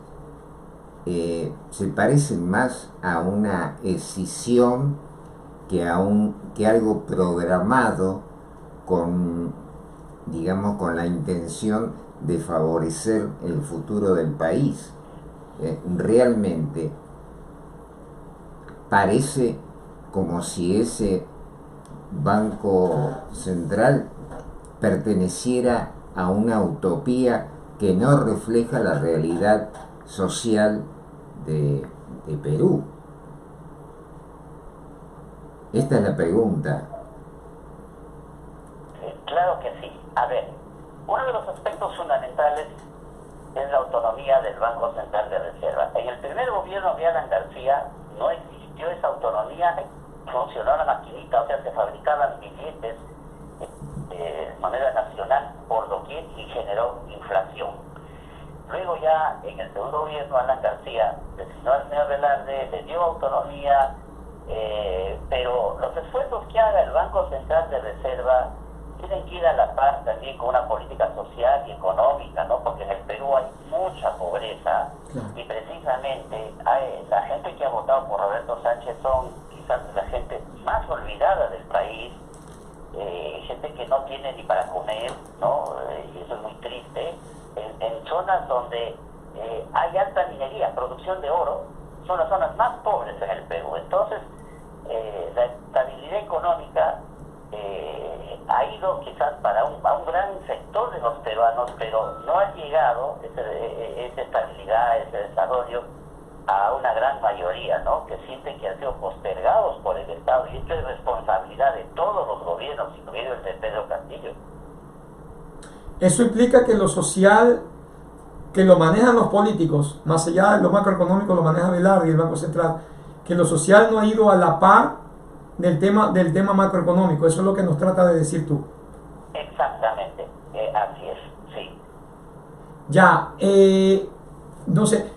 S3: se parecen más a una escisión que algo programado con, digamos, con la intención de favorecer el futuro del país. Realmente parece como si ese Banco Central perteneciera a una utopía que no refleja la realidad social de Perú. Esta es la pregunta.
S5: Claro que sí. A ver, uno de los aspectos fundamentales es la autonomía del Banco Central de Reserva. En el primer gobierno de Alan García no existió esa autonomía, funcionó la maquinita, o sea, se fabricaban billetes de moneda nacional por doquier y generó inflación. Luego ya en el segundo gobierno Alan García designó al señor Velarde, le dio autonomía, pero los esfuerzos que haga el Banco Central de Reserva tienen que ir a la par también con una política social y económica, ¿no? Porque en el Perú hay mucha pobreza y precisamente la gente que ha votado por Roberto Sánchez son quizás la gente más olvidada del país, gente que no tiene ni para comer, ¿no? Y eso es muy triste. En zonas donde hay alta minería, producción de oro, son las zonas más pobres en el Perú. Entonces, la estabilidad económica ha ido quizás para un gran sector de los peruanos, pero no ha llegado esa estabilidad, ese desarrollo a una gran mayoría, ¿no? Que sienten que han sido postergados por el Estado, y esto es responsabilidad de todos los gobiernos, incluido el de Pedro Castillo.
S2: Eso implica que lo social, que lo manejan los políticos, más allá de lo macroeconómico lo maneja Velarde y el Banco Central, que lo social no ha ido a la par del tema macroeconómico. Eso es lo que nos trata de decir tú.
S5: Exactamente, así es, sí.
S2: Ya, no sé,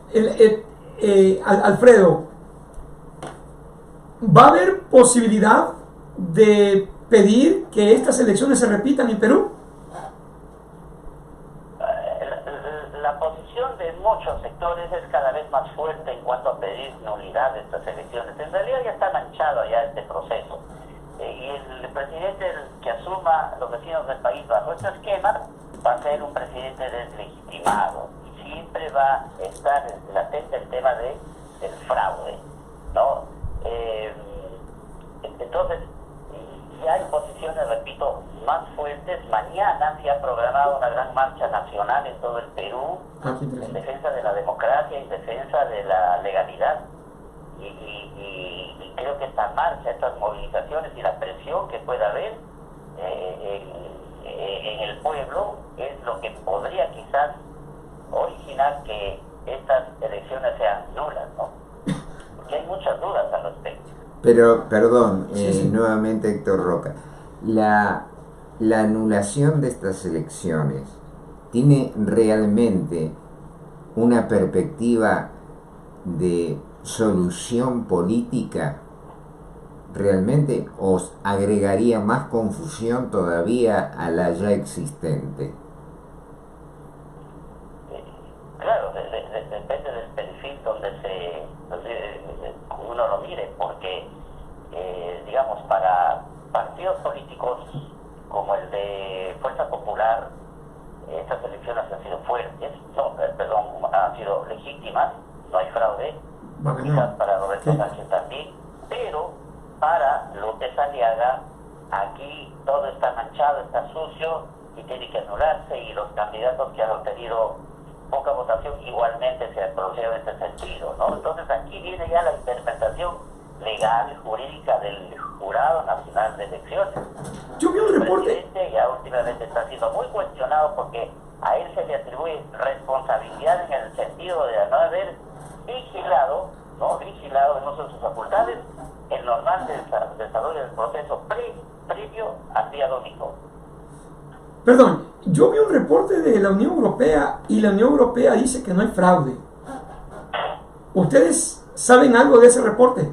S2: Alfredo, ¿va a haber posibilidad de pedir que estas elecciones se repitan en Perú?
S5: La posición de muchos sectores es cada vez más fuerte en cuanto a pedir nulidad de estas elecciones. En realidad ya está manchado ya este proceso. Y el presidente que asuma los vecinos del país bajo este esquema va a ser un presidente deslegitimado. Y siempre va a estar latente el tema del fraude, ¿no? Entonces, ya hay posiciones, repito, más fuertes. Mañana se ha programado una gran marcha nacional en todo el Perú en defensa de la democracia, en defensa de la legalidad. Y creo que esta marcha, estas movilizaciones y la presión que pueda haber en el pueblo es lo que podría quizás originar que estas elecciones sean nulas, ¿no? Porque hay muchas dudas al respecto.
S3: Pero, perdón,
S2: Sí.
S3: nuevamente Héctor Roca, la anulación de estas elecciones tiene realmente una perspectiva de solución política, realmente, os agregaría más confusión todavía a la ya existente.
S5: Claro, depende del perfil donde uno lo mire, porque digamos, para partidos políticos como el de Fuerza Popular, estas elecciones han sido fuertes, han sido legítimas, no hay fraude, quizás para Roberto Sánchez también, pero para López Aliaga aquí todo está manchado, está sucio y tiene que anularse, y los candidatos que han obtenido poca votación igualmente se ha producido en este sentido, ¿no? Entonces aquí viene ya la interpretación legal, jurídica del Jurado Nacional de Elecciones.
S2: Yo vi un
S5: El
S2: reporte.
S5: presidente ya últimamente está siendo muy cuestionado porque a él se le atribuye responsabilidad en el sentido de no haber vigilado el uso de sus facultades, el normal desarrollo del proceso previo al día domingo.
S2: Perdón, yo vi un reporte de la Unión Europea y la Unión Europea dice que no hay fraude. ¿Ustedes saben algo de ese reporte?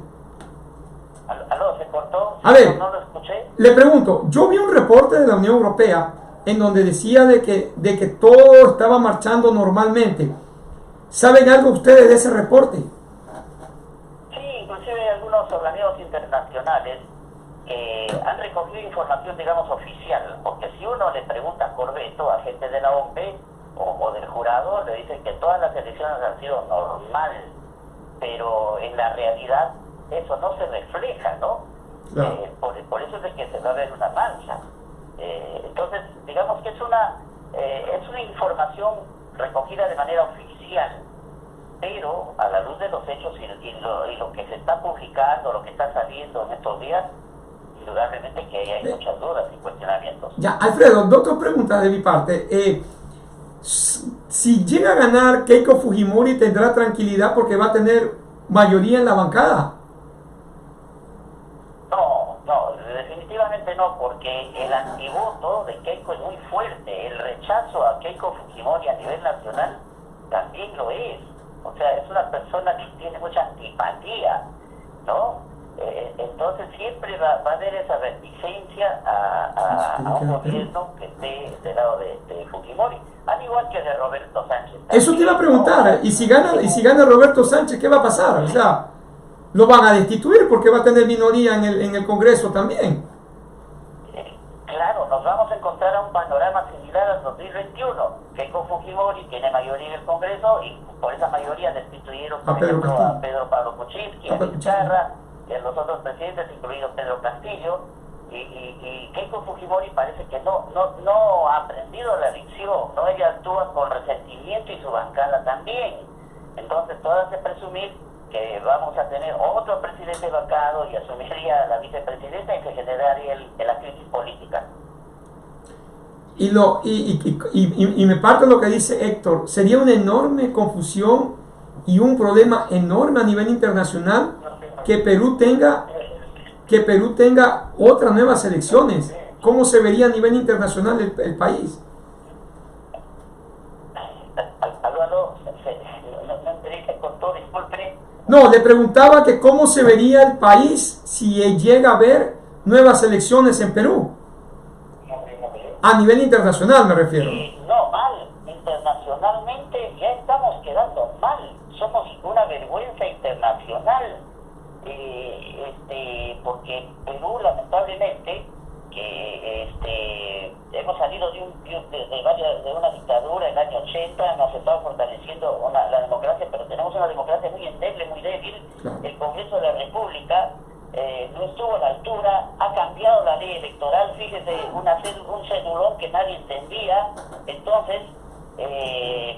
S5: ¿Aló? ¿Se cortó?
S2: A ver,
S5: ¿No lo escuché?
S2: le pregunto, yo vi un reporte de la Unión Europea en donde decía de que todo estaba marchando normalmente. ¿Saben algo ustedes de ese reporte?
S5: Sí, inclusive algunos organismos internacionales han recogido información, digamos, oficial, porque si uno le pregunta a Corbeto, a gente de la OMP o del jurado, le dicen que todas las elecciones han sido normales, pero en la realidad eso no se refleja, ¿no?
S2: Claro.
S5: Por eso es de que se va a ver una mancha. Entonces, digamos que es una información recogida de manera oficial, pero a la luz de los hechos y lo que se está publicando, lo que está saliendo en estos días, indudablemente que hay muchas dudas y cuestionamientos.
S2: Ya, Alfredo, dos preguntas de mi parte. Si llega a ganar Keiko Fujimori, ¿tendrá tranquilidad porque va a tener mayoría en la bancada?
S5: No, definitivamente no, porque el antivoto de Keiko es muy fuerte. El rechazo a Keiko Fujimori a nivel nacional también lo es. O sea, es una persona que tiene mucha antipatía, ¿no? Entonces siempre va a haber esa reticencia a un gobierno que esté del lado de Fujimori, al igual que de Roberto Sánchez.
S2: Eso te iba a preguntar, y si gana Roberto Sánchez, ¿qué va a pasar? O sea, lo van a destituir porque va a tener minoría en el Congreso también.
S5: Claro, nos vamos a encontrar a un panorama similar al 2021. Keiko Fujimori tiene mayoría en el Congreso y por esa mayoría destituyeron, por ejemplo, a Pedro Pablo Kuczynski, a Vizcarra y a los otros presidentes, incluido Pedro Castillo. Y Keiko Fujimori parece que no ha aprendido la lección, ¿no? Ella actúa con resentimiento y su bancada también. Entonces, todo hace presumir que vamos a tener otro presidente vacado y asumiría la vicepresidenta y se generaría la crisis política.
S2: Y me parte lo que dice Héctor, sería una enorme confusión y un problema enorme a nivel internacional que Perú tenga otras nuevas elecciones. ¿Cómo se vería a nivel internacional el país? No, le preguntaba que cómo se vería el país si llega a haber nuevas elecciones en Perú. A nivel internacional me refiero.
S5: No, mal. Internacionalmente ya estamos quedando mal. Somos una vergüenza internacional. Porque Perú, lamentablemente, hemos salido de una dictadura en el año 80, nos estamos fortaleciendo la democracia, pero tenemos una democracia muy endeble, muy débil.
S2: Claro.
S5: El Congreso de la República no estuvo a la altura, ha cambiado la ley electoral, fíjese, un cedulón que nadie entendía. Entonces,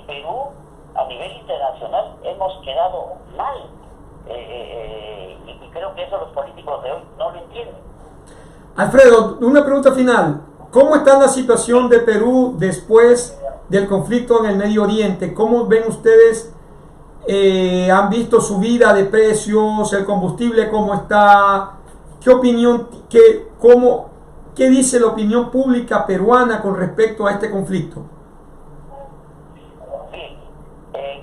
S5: Perú, a nivel internacional, hemos quedado mal. Y creo que eso los políticos de hoy no lo entienden.
S2: Alfredo, una pregunta final. ¿Cómo está la situación de Perú después del conflicto en el Medio Oriente? ¿Cómo ven ustedes? ¿Han visto subida de precios? ¿El combustible cómo está? ¿Qué opinión, qué dice la opinión pública peruana con respecto a este conflicto?
S5: Sí,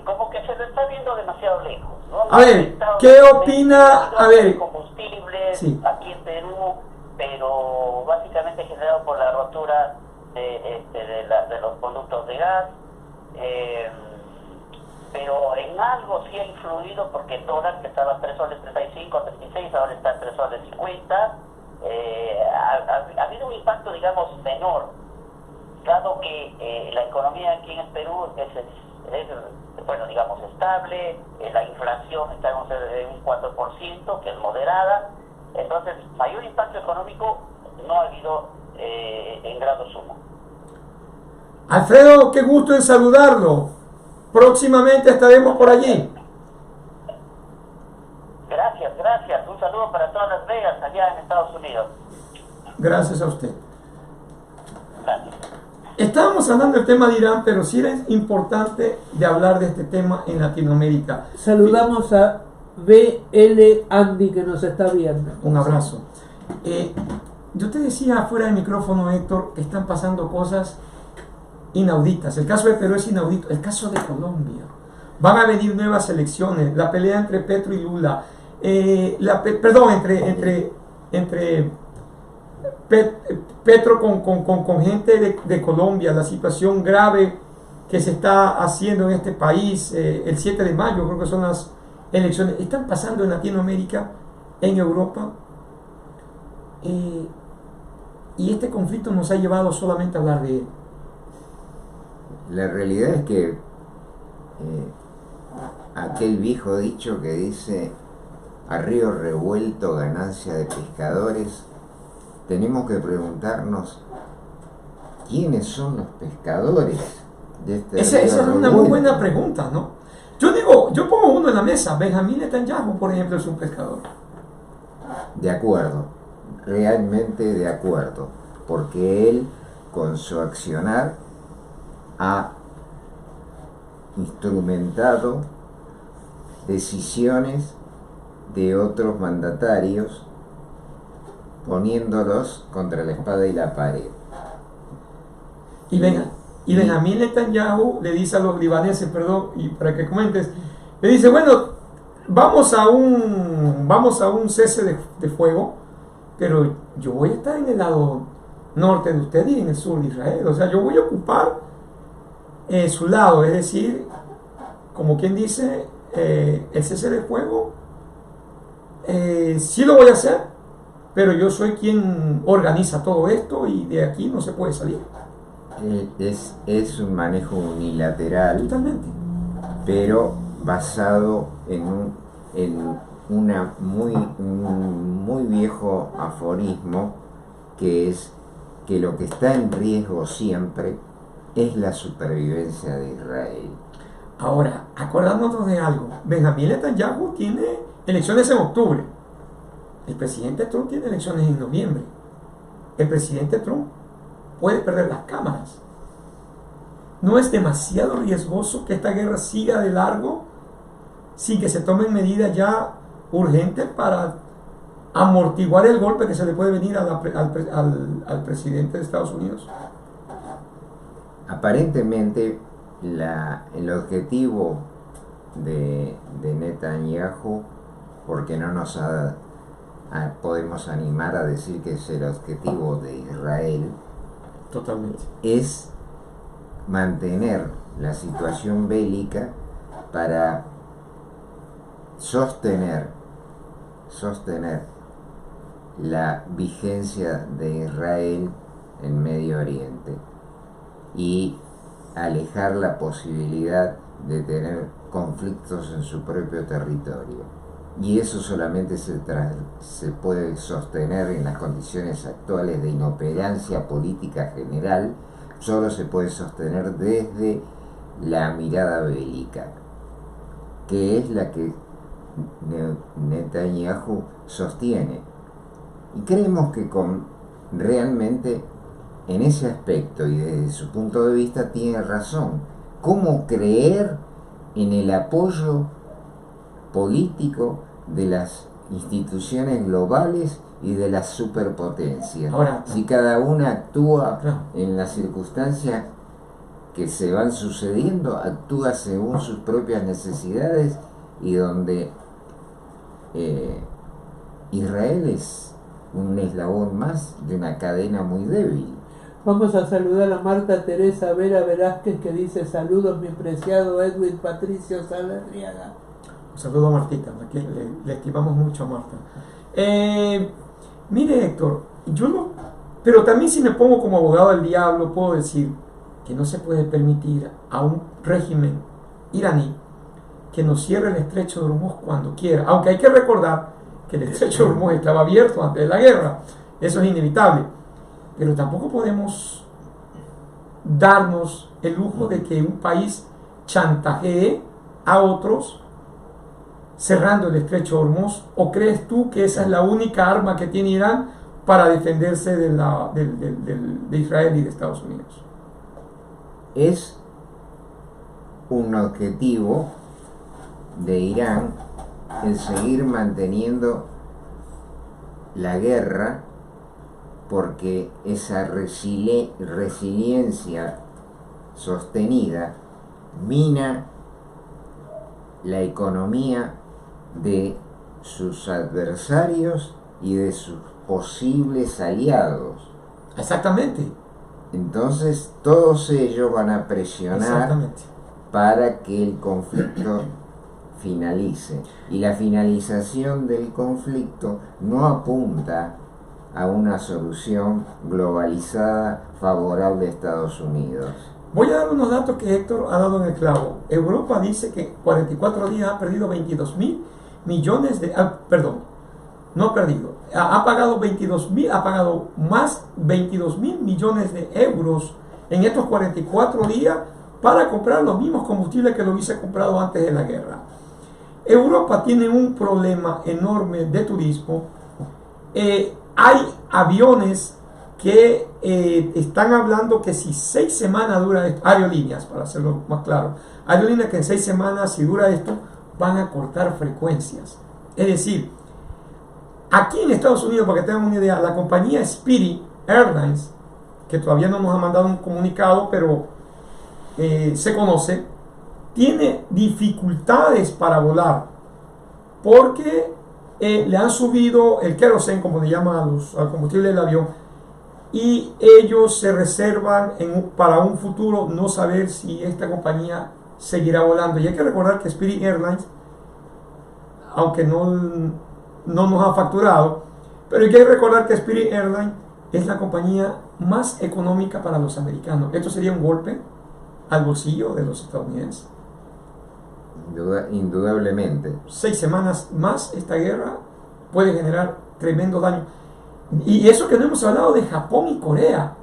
S5: como que se lo está viendo demasiado lejos, ¿no?
S2: A ver, ¿qué opina? A ver,
S5: combustibles
S2: sí.
S5: Aquí en Perú, pero básicamente generado por la rotura de los conductos de gas, pero en algo sí ha influido porque el dólar, que estaba a 3 soles 35, 36, ahora está a 3 soles 50, ha habido un impacto, digamos, menor, dado que la economía aquí en el Perú es bueno, digamos, estable, la inflación está en un 4%, que es moderada. Entonces, mayor impacto económico no ha habido en grado sumo.
S2: Alfredo, qué gusto en saludarlo. Próximamente estaremos por allí.
S5: Gracias, gracias. Un saludo para todas Las Vegas, allá en Estados Unidos.
S2: Gracias a usted.
S5: Gracias.
S2: Estábamos hablando del tema de Irán, pero sí era importante de hablar de este tema en Latinoamérica.
S1: Saludamos a BL Andy que nos está viendo.
S2: Un abrazo. Yo te decía fuera del micrófono, Héctor, que están pasando cosas inauditas. El caso de Perú es inaudito. El caso de Colombia. Van a venir nuevas elecciones. La pelea entre Petro y Lula. Entre Petro con gente de Colombia. La situación grave que se está haciendo en este país. El 7 de mayo creo que son las elecciones. Están pasando en Latinoamérica, en Europa. Y este conflicto nos ha llevado solamente a hablar de él.
S3: La realidad es que aquel viejo dicho que dice a río revuelto ganancia de pescadores, tenemos que preguntarnos quiénes son los pescadores de este
S2: Esa
S3: río
S2: es una muy
S3: revuelto.
S2: buena pregunta, ¿no? Yo pongo uno en la mesa. Benjamín Netanyahu, por ejemplo, es un pescador.
S3: De acuerdo, realmente de acuerdo, porque él con su accionar ha instrumentado decisiones de otros mandatarios poniéndolos contra la espada y la pared.
S2: Y Benjamín Netanyahu le dice a los libaneses, perdón, y para que comentes, le dice, bueno, vamos a un cese de fuego, pero yo voy a estar en el lado norte de usted y en el sur de Israel. O sea, yo voy a ocupar su lado, es decir, como quien dice, el cese de fuego, sí lo voy a hacer, pero yo soy quien organiza todo esto y de aquí no se puede salir.
S3: Es un manejo unilateral,
S2: Totalmente.
S3: pero basado en un muy viejo aforismo, que es que lo que está en riesgo siempre es la supervivencia de Israel.
S2: Ahora, acordándonos de algo, Benjamín Netanyahu tiene elecciones en octubre. El presidente Trump tiene elecciones en noviembre. El presidente Trump puede perder las cámaras. ¿No es demasiado riesgoso que esta guerra siga de largo sin que se tomen medidas ya urgentes para amortiguar el golpe que se le puede venir al presidente de Estados Unidos?
S3: Aparentemente el objetivo de Netanyahu, porque no nos podemos animar a decir que es el objetivo de Israel,
S2: Totalmente.
S3: es mantener la situación bélica para sostener la vigencia de Israel en Medio Oriente y alejar la posibilidad de tener conflictos en su propio territorio. Y eso solamente se puede sostener en las condiciones actuales de inoperancia política general, solo se puede sostener desde la mirada bélica, que es la que Netanyahu sostiene. Y creemos que realmente en ese aspecto y desde su punto de vista tiene razón. ¿Cómo creer en el apoyo político de las instituciones globales y de las superpotencias?
S2: Ahora,
S3: si cada una actúa
S2: claro,
S3: en las circunstancias que se van sucediendo, actúa según sus propias necesidades, y donde Israel es un eslabón más de una cadena muy débil.
S1: Vamos a saludar a Marta Teresa Vera Velázquez, que dice: saludos mi preciado Edwin Patricio Saldarriaga.
S2: un saludo a Martita, que le estimamos mucho a Marta. Mire, Héctor, pero también si me pongo como abogado del diablo, puedo decir que no se puede permitir a un régimen iraní que nos cierre el estrecho de Hormuz cuando quiera, aunque hay que recordar que el estrecho de Hormuz estaba abierto antes de la guerra, eso es inevitable, pero tampoco podemos darnos el lujo de que un país chantajee a otros cerrando el estrecho de Hormuz? ¿O crees tú que esa es la única arma que tiene Irán para defenderse de Israel y de Estados Unidos?
S3: Es un objetivo de Irán el seguir manteniendo la guerra, porque esa resiliencia sostenida mina la economía de sus adversarios y de sus posibles aliados.
S2: Exactamente.
S3: Entonces todos ellos van a presionar
S2: Exactamente.
S3: para que el conflicto finalice. Y la finalización del conflicto no apunta a una solución globalizada favorable a Estados Unidos.
S2: Voy a dar unos datos que Héctor ha dado en el clavo. Europa dice que 44 días ha perdido 22 mil millones de... ha pagado 22.000, ha pagado más 22.000 millones de euros en estos 44 días para comprar los mismos combustibles que lo hubiese comprado antes de la guerra. Europa tiene un problema enorme de turismo. Hay aviones que están hablando que si 6 semanas dura esto, aerolíneas, para hacerlo más claro, aerolíneas que en 6 semanas, si dura esto, van a cortar frecuencias. Es decir, aquí en Estados Unidos, para que tengan una idea, la compañía Spirit Airlines, que todavía no nos ha mandado un comunicado, pero se conoce, tiene dificultades para volar porque le han subido el kerosene, como le llaman al combustible del avión, y ellos se reservan para un futuro no saber si esta compañía seguirá volando. Y hay que recordar que Spirit Airlines, aunque no nos ha facturado, pero hay que recordar que Spirit Airlines es la compañía más económica para los americanos. Esto sería un golpe al bolsillo de los estadounidenses.
S3: Indudablemente.
S2: 6 semanas más esta guerra puede generar tremendo daño. Y eso que no hemos hablado de Japón y Corea,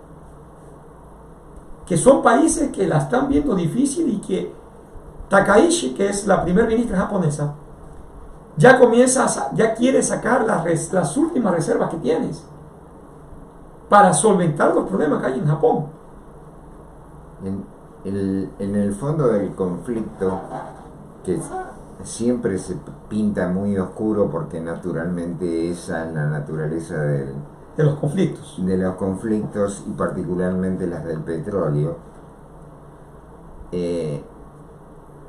S2: que son países que la están viendo difícil, y que Takaishi, que es la primer ministra japonesa, ya quiere sacar las últimas reservas que tienes para solventar los problemas que hay en Japón.
S3: En el fondo del conflicto, que siempre se pinta muy oscuro porque naturalmente esa es la naturaleza de
S2: los conflictos
S3: y particularmente las del petróleo,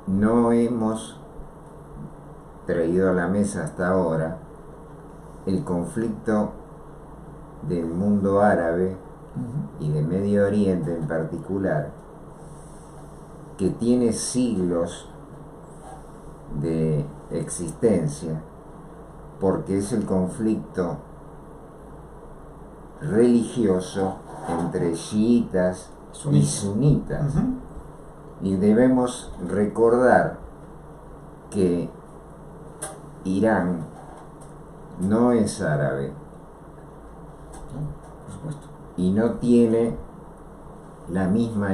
S3: no hemos traído a la mesa hasta ahora el conflicto del mundo árabe y de Medio Oriente en particular, que tiene siglos de existencia, porque es el conflicto religioso entre chiitas y sunitas. Y debemos recordar que Irán no es árabe,
S2: por supuesto,
S3: y no tiene la misma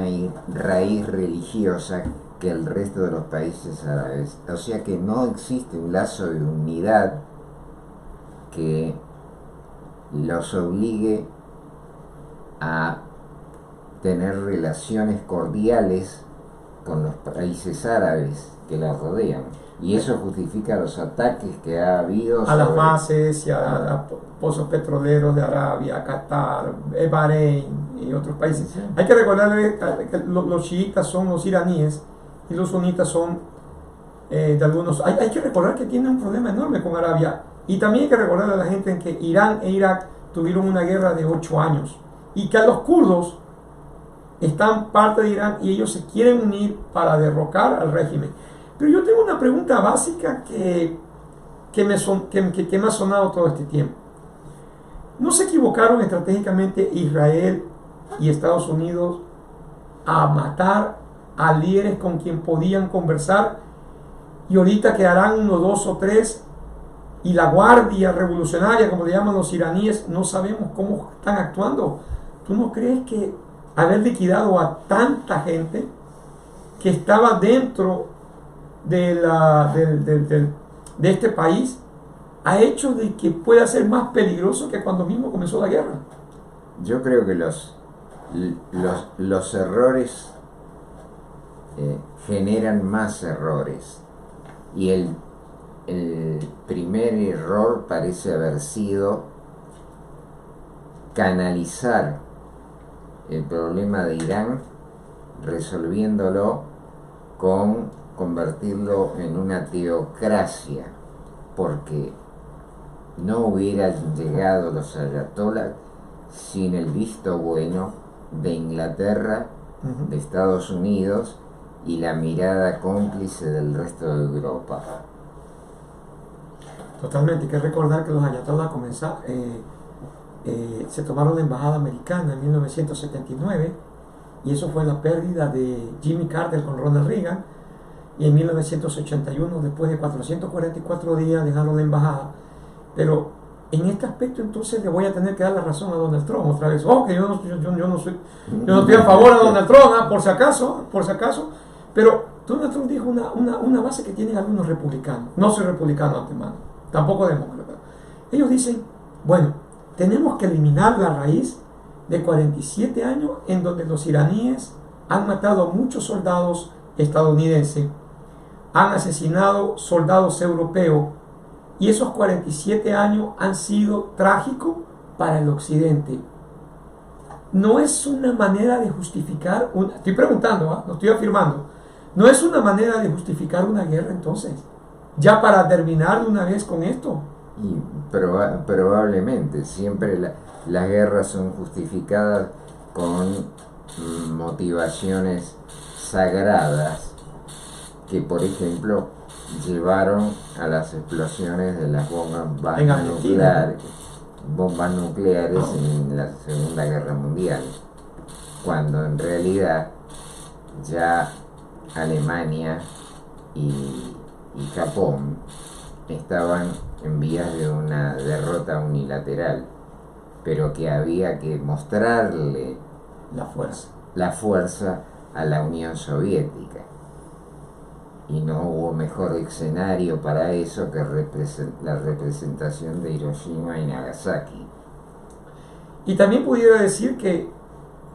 S3: raíz religiosa que el resto de los países árabes. O sea que no existe un lazo de unidad que los obligue a tener relaciones cordiales con los países árabes que la rodean. Y eso justifica los ataques que ha habido
S2: a las bases y a pozos petroleros de Arabia, Qatar, Bahrein y otros países.
S3: Sí.
S2: Hay que recordarle que los chiitas son los iraníes y los sunitas son de algunos. Hay que recordar que tiene un problema enorme con Arabia. Y también hay que recordarle a la gente que Irán e Irak tuvieron una guerra de 8 años y que a los kurdos están parte de Irán y ellos se quieren unir para derrocar al régimen. Pero yo tengo una pregunta básica que me ha sonado todo este tiempo. ¿No se equivocaron estratégicamente Israel y Estados Unidos a matar a líderes con quien podían conversar, y ahorita quedarán 1, 2 o 3, y la guardia revolucionaria, como le llaman los iraníes, no sabemos cómo están actuando? ¿Tú no crees que haber liquidado a tanta gente que estaba dentro de, de este país ha hecho de que pueda ser más peligroso que cuando mismo comenzó la guerra.
S3: Yo creo que los errores generan más errores, y el primer error parece haber sido canalizar el problema de Irán, resolviéndolo con convertirlo en una teocracia, porque no hubieran llegado los ayatolás sin el visto bueno de Inglaterra, de Estados Unidos y la mirada cómplice del resto de Europa.
S2: Totalmente, hay que recordar que los ayatolás se tomaron la embajada americana en 1979, y eso fue la pérdida de Jimmy Carter con Ronald Reagan, y en 1981, después de 444 días, dejaron la embajada. Pero en este aspecto entonces le voy a tener que dar la razón a Donald Trump otra vez. Que yo no estoy a favor de Donald Trump, por si acaso, pero Donald Trump dijo una base que tienen algunos republicanos. No soy republicano antemano, tampoco demócrata. Ellos dicen, bueno, tenemos que eliminar la raíz de 47 años en donde los iraníes han matado a muchos soldados estadounidenses, han asesinado soldados europeos, y esos 47 años han sido trágicos para el occidente. No es una manera de justificar, estoy preguntando, no estoy afirmando, no es una manera de justificar una guerra entonces, ya para terminar de una vez con esto.
S3: Y probablemente siempre las guerras son justificadas con motivaciones sagradas, que por ejemplo llevaron a las explosiones de las bombas nucleares en la Segunda Guerra Mundial, cuando en realidad ya Alemania y Japón estaban en vías de una derrota unilateral, pero que había que mostrarle la fuerza a la Unión Soviética, y no hubo mejor escenario para eso que la representación de Hiroshima y Nagasaki.
S2: Y también pudiera decir que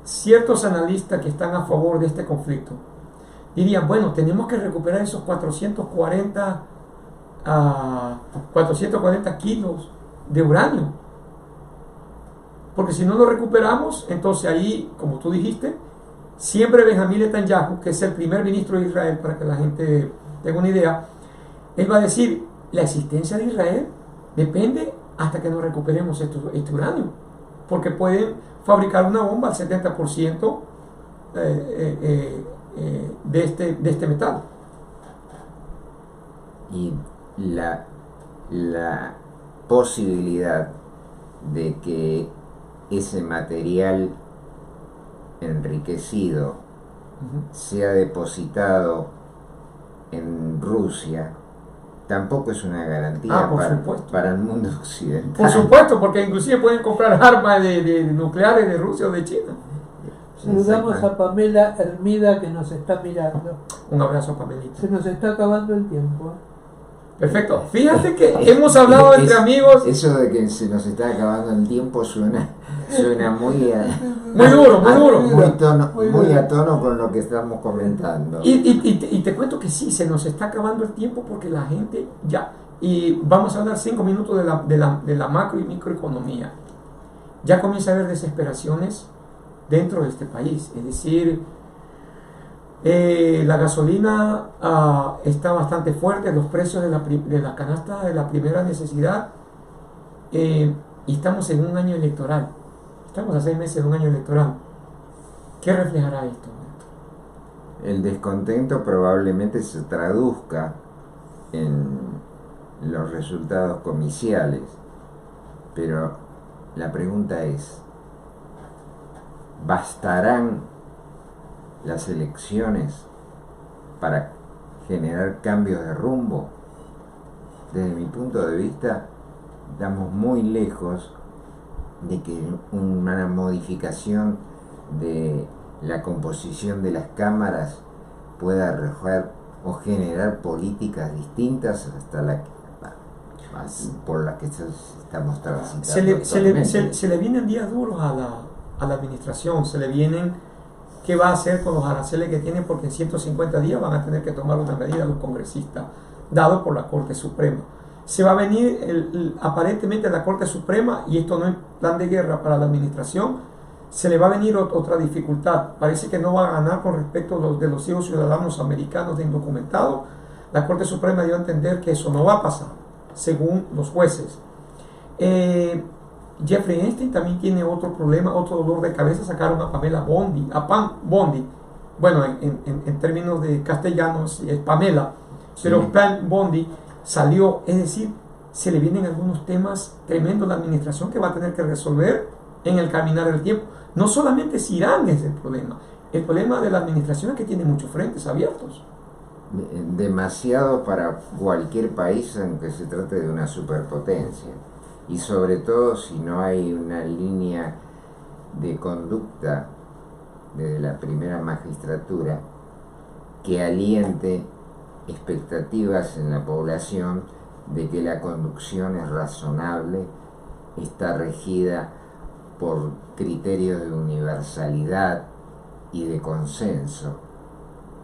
S2: ciertos analistas que están a favor de este conflicto dirían, bueno, tenemos que recuperar esos 440 kilos de uranio, porque si no lo recuperamos, entonces ahí, como tú dijiste, siempre Benjamín Netanyahu, que es el primer ministro de Israel, para que la gente tenga una idea, él va a decir, la existencia de Israel depende hasta que nos recuperemos este uranio, porque pueden fabricar una bomba al 70% de este metal.
S3: Y la posibilidad de que ese material enriquecido sea depositado en Rusia tampoco es una garantía para el mundo occidental.
S2: Por supuesto, porque inclusive pueden comprar armas de nucleares de Rusia o de China.
S1: Saludamos a Pamela Hermida, que nos está mirando.
S2: Un abrazo, Pamelita.
S1: Se nos está acabando el tiempo.
S2: Perfecto. Fíjate que hemos hablado entre amigos.
S3: Eso de que se nos está acabando el tiempo suena muy
S2: duro.
S3: Muy a tono con lo que estamos comentando.
S2: Y te cuento que sí, se nos está acabando el tiempo porque la gente ya. Y vamos a hablar 5 minutos de la macro y microeconomía. Ya comienza a haber desesperaciones dentro de este país. Es decir, la gasolina está bastante fuerte, los precios de la canasta de la primera necesidad, y estamos en un año electoral. Estamos a 6 meses de un año electoral. ¿Qué reflejará esto?
S3: El descontento probablemente se traduzca en los resultados comiciales, pero la pregunta es, ¿bastarán las elecciones para generar cambios de rumbo? Desde mi punto de vista, estamos muy lejos de que una modificación de la composición de las cámaras pueda arrojar o generar políticas distintas hasta por las que estamos transitando
S2: se le vienen días duros a la administración, se le vienen qué va a hacer con los aranceles que tienen, porque en 150 días van a tener que tomar una medida los congresistas, dado por la Corte Suprema. Se va a venir aparentemente la Corte Suprema, y esto no es plan de guerra para la administración, se le va a venir otra dificultad. Parece que no va a ganar con respecto de los hijos ciudadanos americanos de indocumentados. La Corte Suprema dio a entender que eso no va a pasar, según los jueces. Jeffrey Epstein también tiene otro problema, otro dolor de cabeza. Sacaron a Pamela Bondi, Pam Bondi. Bueno, en términos de castellanos es Pamela, pero sí. Pam Bondi salió, es decir, se le vienen algunos temas tremendos a la administración que va a tener que resolver en el caminar del tiempo. No solamente es Irán es el problema de la administración es que tiene muchos frentes abiertos.
S3: Demasiado para cualquier país, aunque se trate de una superpotencia, y sobre todo si no hay una línea de conducta desde la primera magistratura que aliente expectativas en la población de que la conducción es razonable, está regida por criterios de universalidad y de consenso.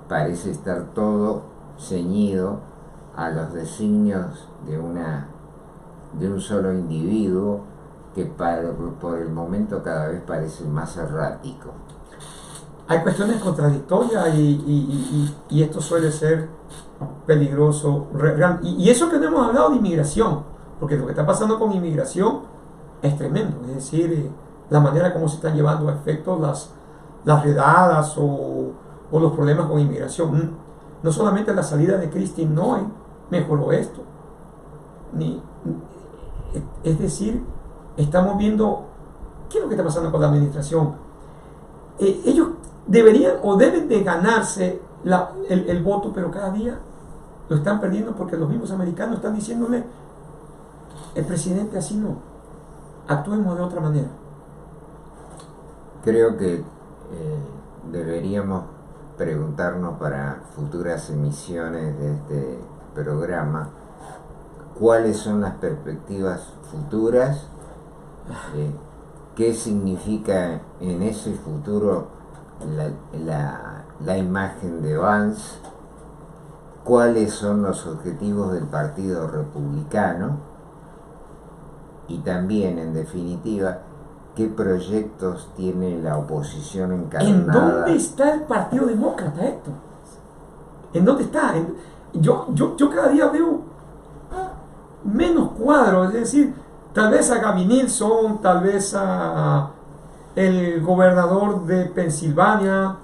S3: Parece estar todo ceñido a los designios de un solo individuo que por el momento cada vez parece más errático.
S2: Hay cuestiones contradictorias y esto suele ser peligroso. Y eso que no hemos hablado de inmigración, porque lo que está pasando con inmigración es tremendo. Es decir, la manera como se están llevando a efecto las redadas o los problemas con inmigración. No solamente la salida de Kristi Noem mejoró esto, es decir, estamos viendo qué es lo que está pasando con la administración. Ellos deberían o deben de ganarse el voto, pero cada día lo están perdiendo porque los mismos americanos están diciéndole: el presidente así no, actuemos de otra manera.
S3: Creo que deberíamos preguntarnos para futuras emisiones de este programa cuáles son las perspectivas futuras, qué significa en ese futuro la imagen de Vance, cuáles son los objetivos del Partido Republicano y también, en definitiva, qué proyectos tiene la oposición encarnada.
S2: ¿En dónde está el Partido Demócrata, Héctor? ¿En dónde está? Yo cada día veo menos cuadros, es decir, tal vez a Gavin Newsom, tal vez a el gobernador de Pensilvania,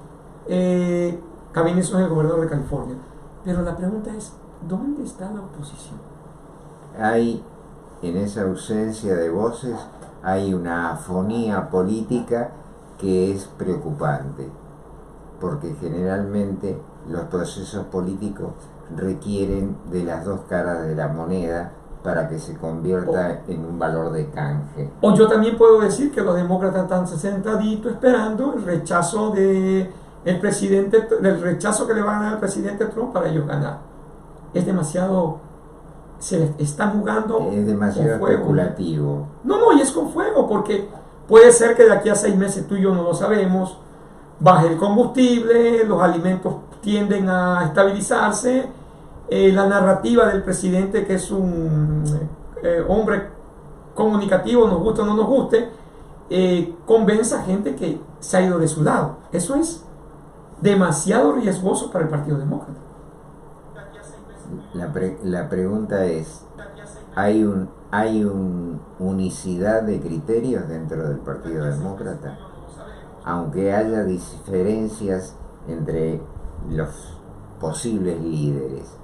S2: Gavin Newsom es el gobernador de California, pero la pregunta es, ¿dónde está la oposición?
S3: Hay, en esa ausencia de voces, hay una afonía política que es preocupante, porque generalmente los procesos políticos requieren de las dos caras de la moneda para que se convierta en un valor de canje.
S2: O yo también puedo decir que los demócratas están sentaditos esperando el rechazo del rechazo que le van a dar al presidente Trump para ellos ganar. Es demasiado, se están jugando,
S3: es demasiado
S2: con fuego.
S3: Especulativo.
S2: No, y es con fuego, porque puede ser que de aquí a 6 meses, tú y yo no lo sabemos, baje el combustible, los alimentos tienden a estabilizarse, la narrativa del presidente, que es un hombre comunicativo, nos guste o no nos guste, convenza a gente que se ha ido de su lado. Eso es demasiado riesgoso para el Partido Demócrata.
S3: La pregunta es, ¿hay una unicidad de criterios dentro del Partido Demócrata? Aunque haya diferencias entre los posibles líderes,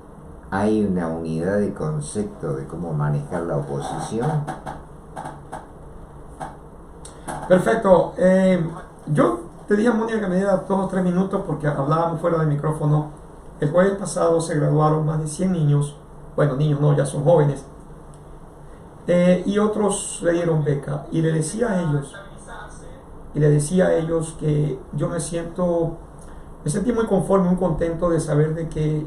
S3: ¿hay una unidad de concepto de cómo manejar la oposición?
S2: Perfecto. Yo te dije a Mónica que me diera 2 o 3 minutos porque hablábamos fuera del micrófono. El jueves pasado se graduaron más de 100 niños, bueno, niños no, ya son jóvenes, y otros le dieron beca, y le decía a ellos que yo me siento Me sentí muy conforme, muy contento de saber de que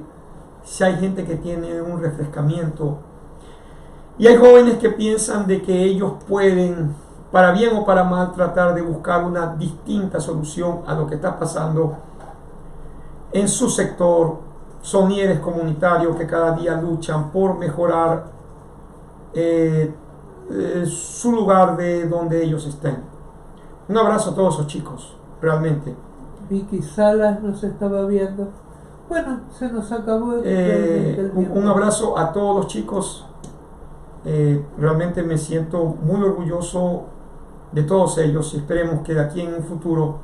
S2: si hay gente que tiene un refrescamiento y hay jóvenes que piensan de que ellos pueden, para bien o para mal, tratar de buscar una distinta solución a lo que está pasando en su sector. Son líderes comunitarios que cada día luchan por mejorar su lugar de donde ellos estén. Un abrazo a todos esos chicos, realmente.
S1: Vicky Salas nos estaba viendo. Bueno, se nos acabó el
S2: un abrazo a todos los chicos. Realmente me siento muy orgulloso de todos ellos y esperemos que de aquí en un futuro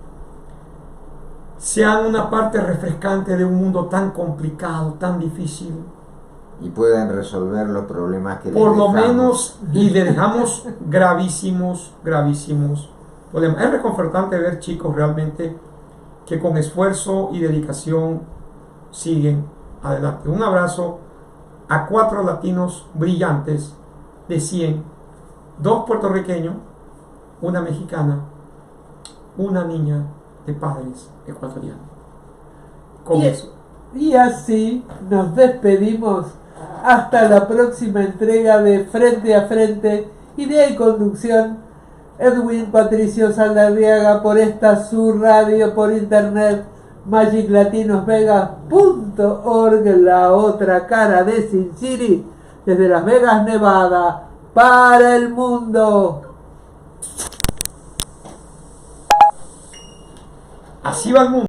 S2: sean una parte refrescante de un mundo tan complicado, tan difícil.
S3: Y puedan resolver los problemas que
S2: por
S3: les
S2: lo
S3: dejamos.
S2: menos, y le dejamos gravísimos problemas. Es reconfortante ver chicos realmente que con esfuerzo y dedicación siguen adelante. Un abrazo a 4 latinos brillantes de 100, 2 puertorriqueños, una mexicana, una niña de padres ecuatorianos. Con eso.
S1: Y así nos despedimos hasta la próxima entrega de Frente a Frente, idea y conducción Edwin Patricio Saldarriaga, por esta su radio por internet magiclatinosvegas.org, la otra cara de Sin City, desde Las Vegas, Nevada, para el mundo.
S2: Así va el mundo.